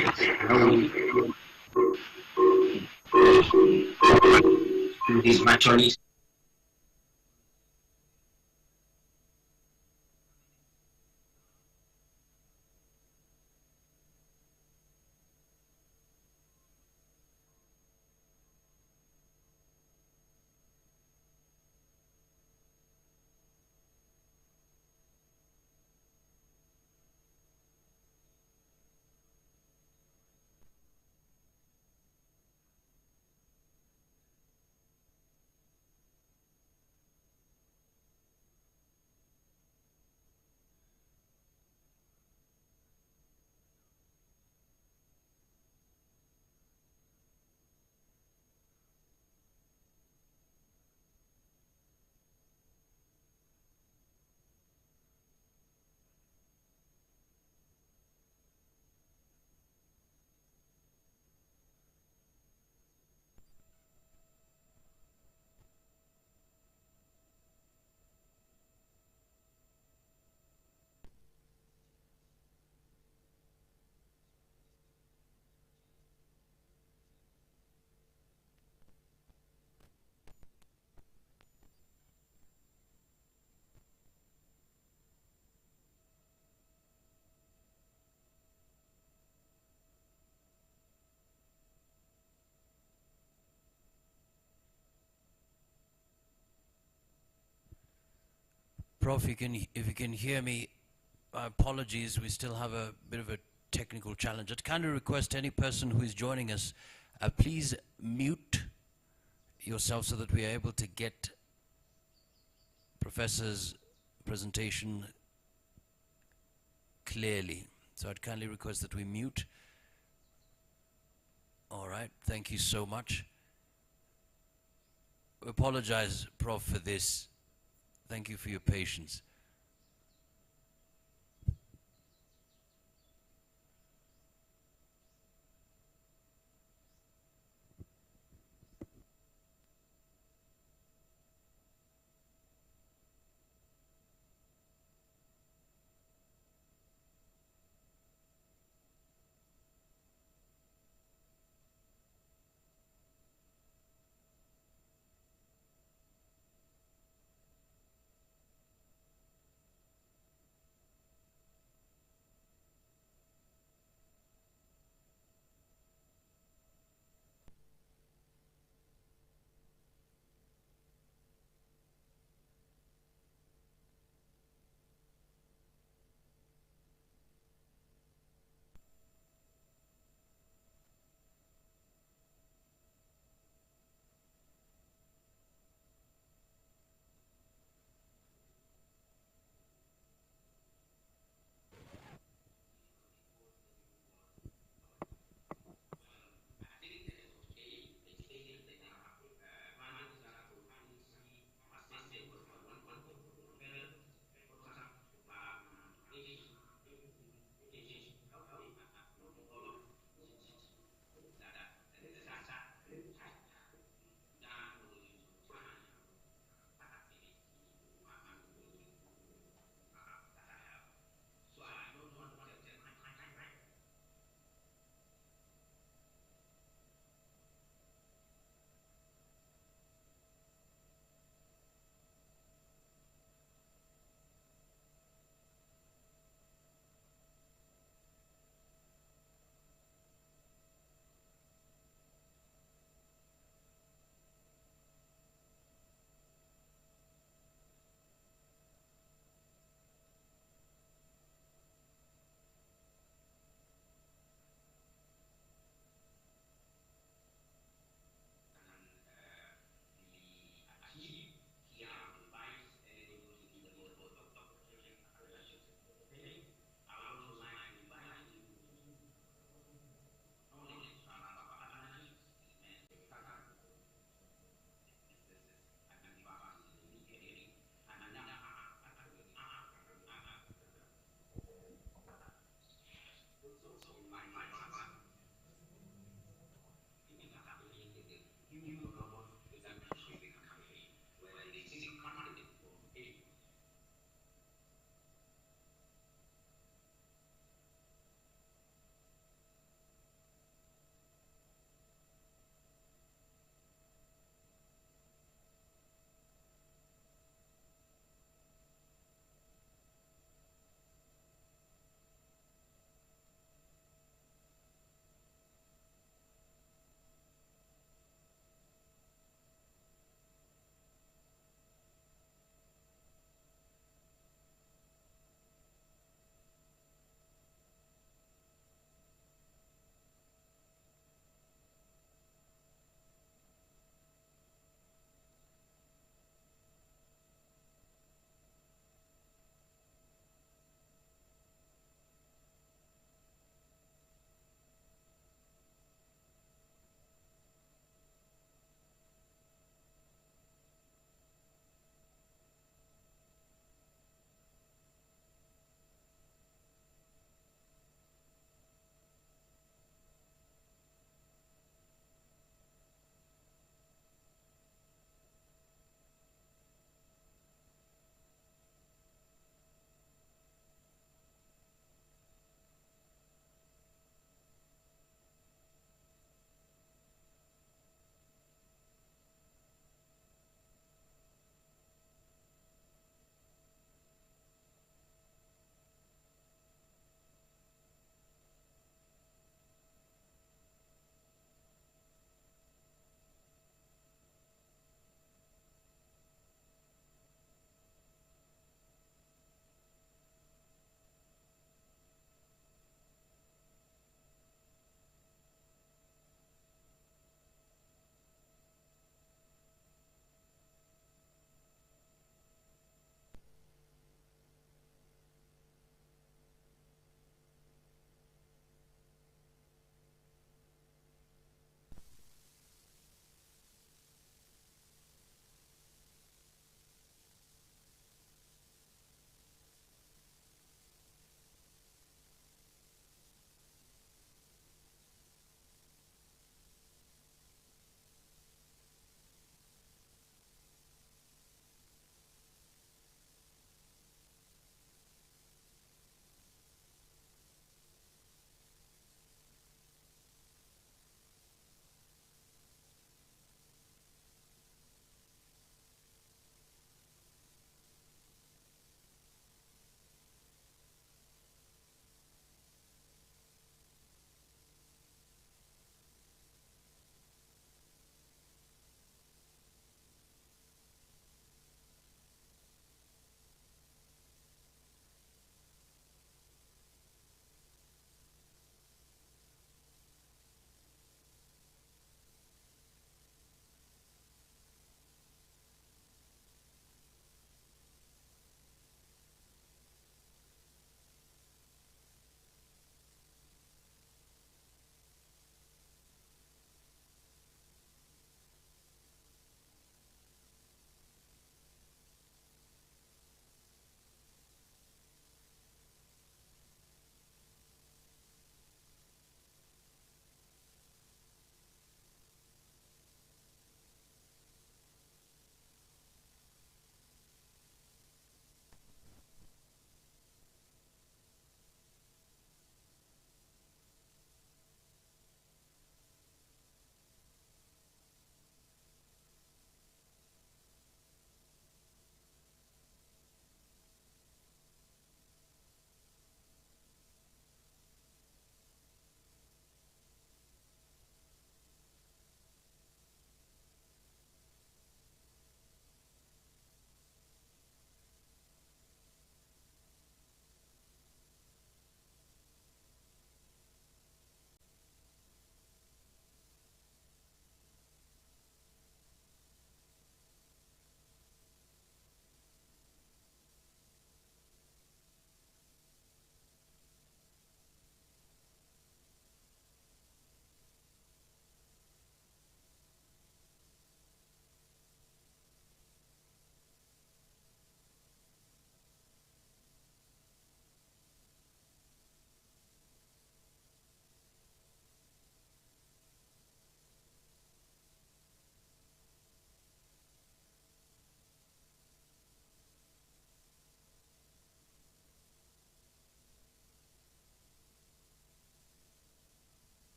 this virtually. Prof, if you can hear me, apologies, we still have a bit of a technical challenge. I'd kindly request any person who is joining us, please mute yourself so that we are able to get Professor's presentation clearly. So I'd kindly request that we mute. All right, thank you so much. We apologize, Prof, for this. Thank you for your patience.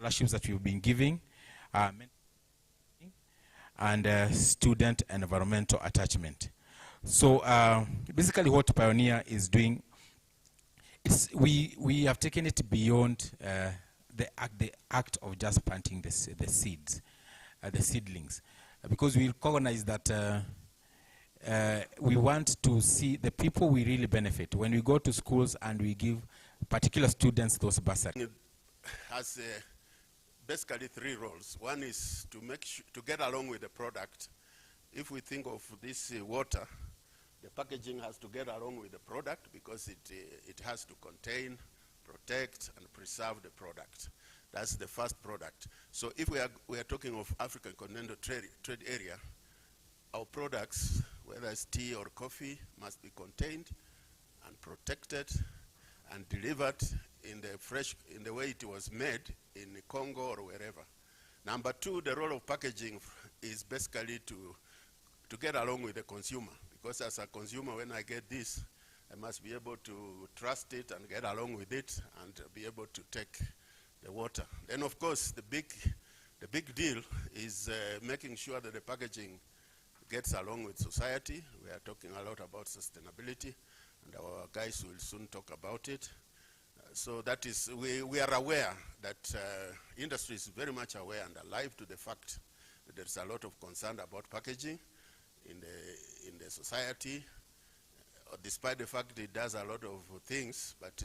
scholarships that we've been giving, and student and environmental attachment. So basically what Pioneer is doing, we have taken it beyond the act of just planting the seeds, the seedlings, because we recognize that we want to see the people we really benefit. When we go to schools and we give particular students those bursaries. It has basically three roles. One is to to get along with the product. If we think of this water, the packaging has to get along with the product because it has to contain, protect, and preserve the product. That's the first product. So if we are talking of African continental trade area, our products, whether it's tea or coffee, must be contained and protected and delivered in the way it was made in Congo or wherever. Number two, the role of packaging is basically to get along with the consumer. Because as a consumer, when I get this, I must be able to trust it and get along with it and be able to take the water. Then of course, the big deal is making sure that the packaging gets along with society. We are talking a lot about sustainability, and our guys will soon talk about it. So that is, we are aware that industry is very much aware and alive to the fact that there's a lot of concern about packaging in the society, despite the fact it does a lot of things, but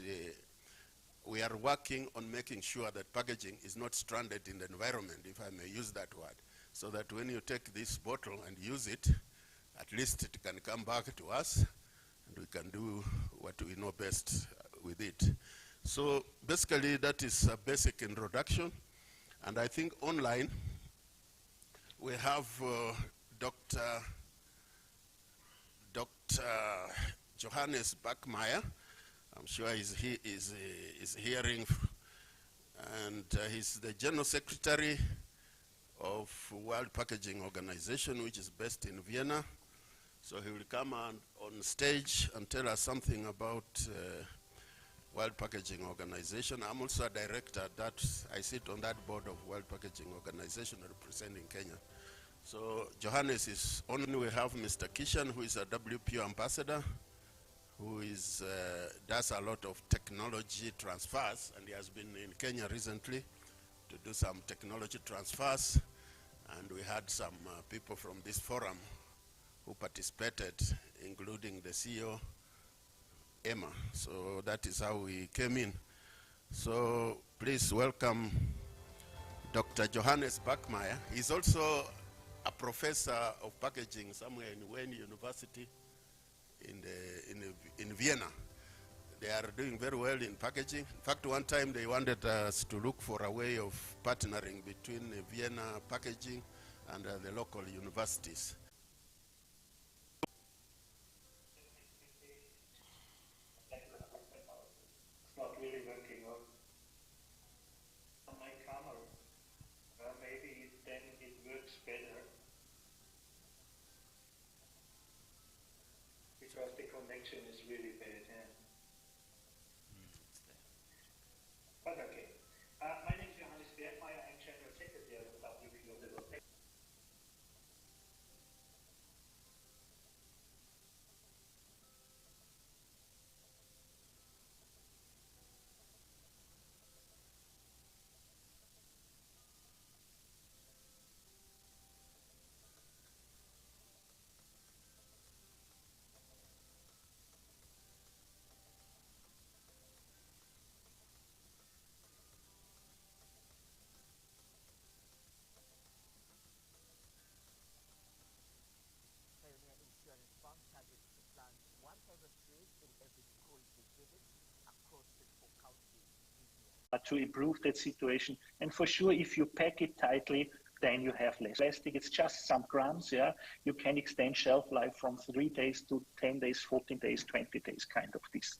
we are working on making sure that packaging is not stranded in the environment, if I may use that word, so that when you take this bottle and use it, at least it can come back to us and we can do what we know best with it. So basically that is a basic introduction, and I think online we have Dr. Johannes Bachmeier. I'm sure he's hearing, and he's the General Secretary of World Packaging Organization, which is based in Vienna. So he will come on stage and tell us something about World Packaging Organization. I'm also a director I sit on that board of World Packaging Organization representing Kenya. So Johannes is on. We have Mr. Kishan, who is a WPO ambassador, who does a lot of technology transfers, and he has been in Kenya recently to do some technology transfers. And we had some people from this forum who participated, including the CEO, Emma. So that is how we came in. So please welcome Dr. Johannes Bachmeier. He's also a professor of packaging somewhere in Wayne University in Vienna. They are doing very well in packaging. In fact, one time they wanted us to look for a way of partnering between Vienna packaging and the local universities. It's not really working on my camera. Maybe then it works better. Because the connection is really bad. Yeah. But okay. My name is Johannes Bergmeier. I'm General Secretary of the WPO of the World. To improve that situation, and for sure, if you pack it tightly, then you have less plastic. It's just some grams. Yeah, you can extend shelf life from 3 days to 10 days, 14 days, 20 days, kind of this.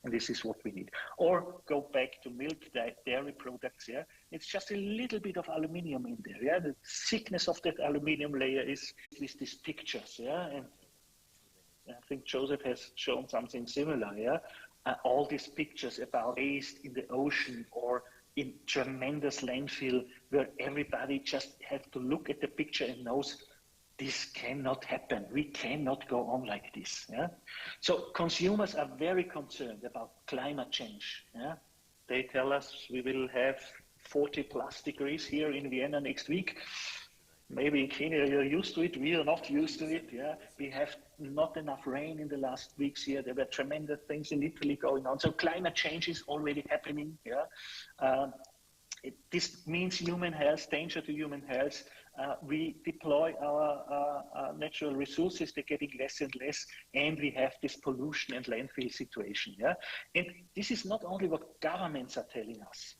And this is what we need. Or go back to milk, dairy products. Yeah, it's just a little bit of aluminium in there. Yeah, the thickness of that aluminium layer is with these pictures. Yeah, and I think Joseph has shown something similar. Yeah. All these pictures about waste in the ocean or in tremendous landfill where everybody just have to look at the picture and knows this cannot happen. We cannot go on like this. Yeah? So consumers are very concerned about climate change. Yeah? They tell us we will have 40 plus degrees here in Vienna next week. Maybe in Kenya you're used to it. We are not used to it. Yeah, we have not enough rain in the last weeks here. There were tremendous things in Italy going on. So climate change is already happening. Yeah, this means human health, danger to human health. We deploy our natural resources. They're getting less and less, and we have this pollution and landfill situation. Yeah, and this is not only what governments are telling us.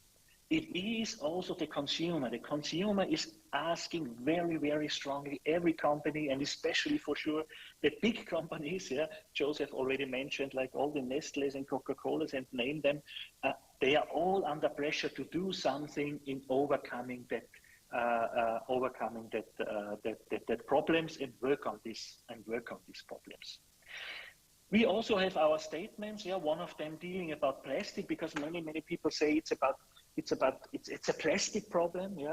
It is also the consumer. The consumer is asking very, very strongly every company, and especially for sure the big companies. Yeah, Joseph already mentioned, like all the Nestle's and Coca-Colas, and name them. They are all under pressure to do something in overcoming that, that problems and work on these problems. We also have our statements. Yeah, one of them dealing about plastic, because many people say it's a plastic problem. Yeah,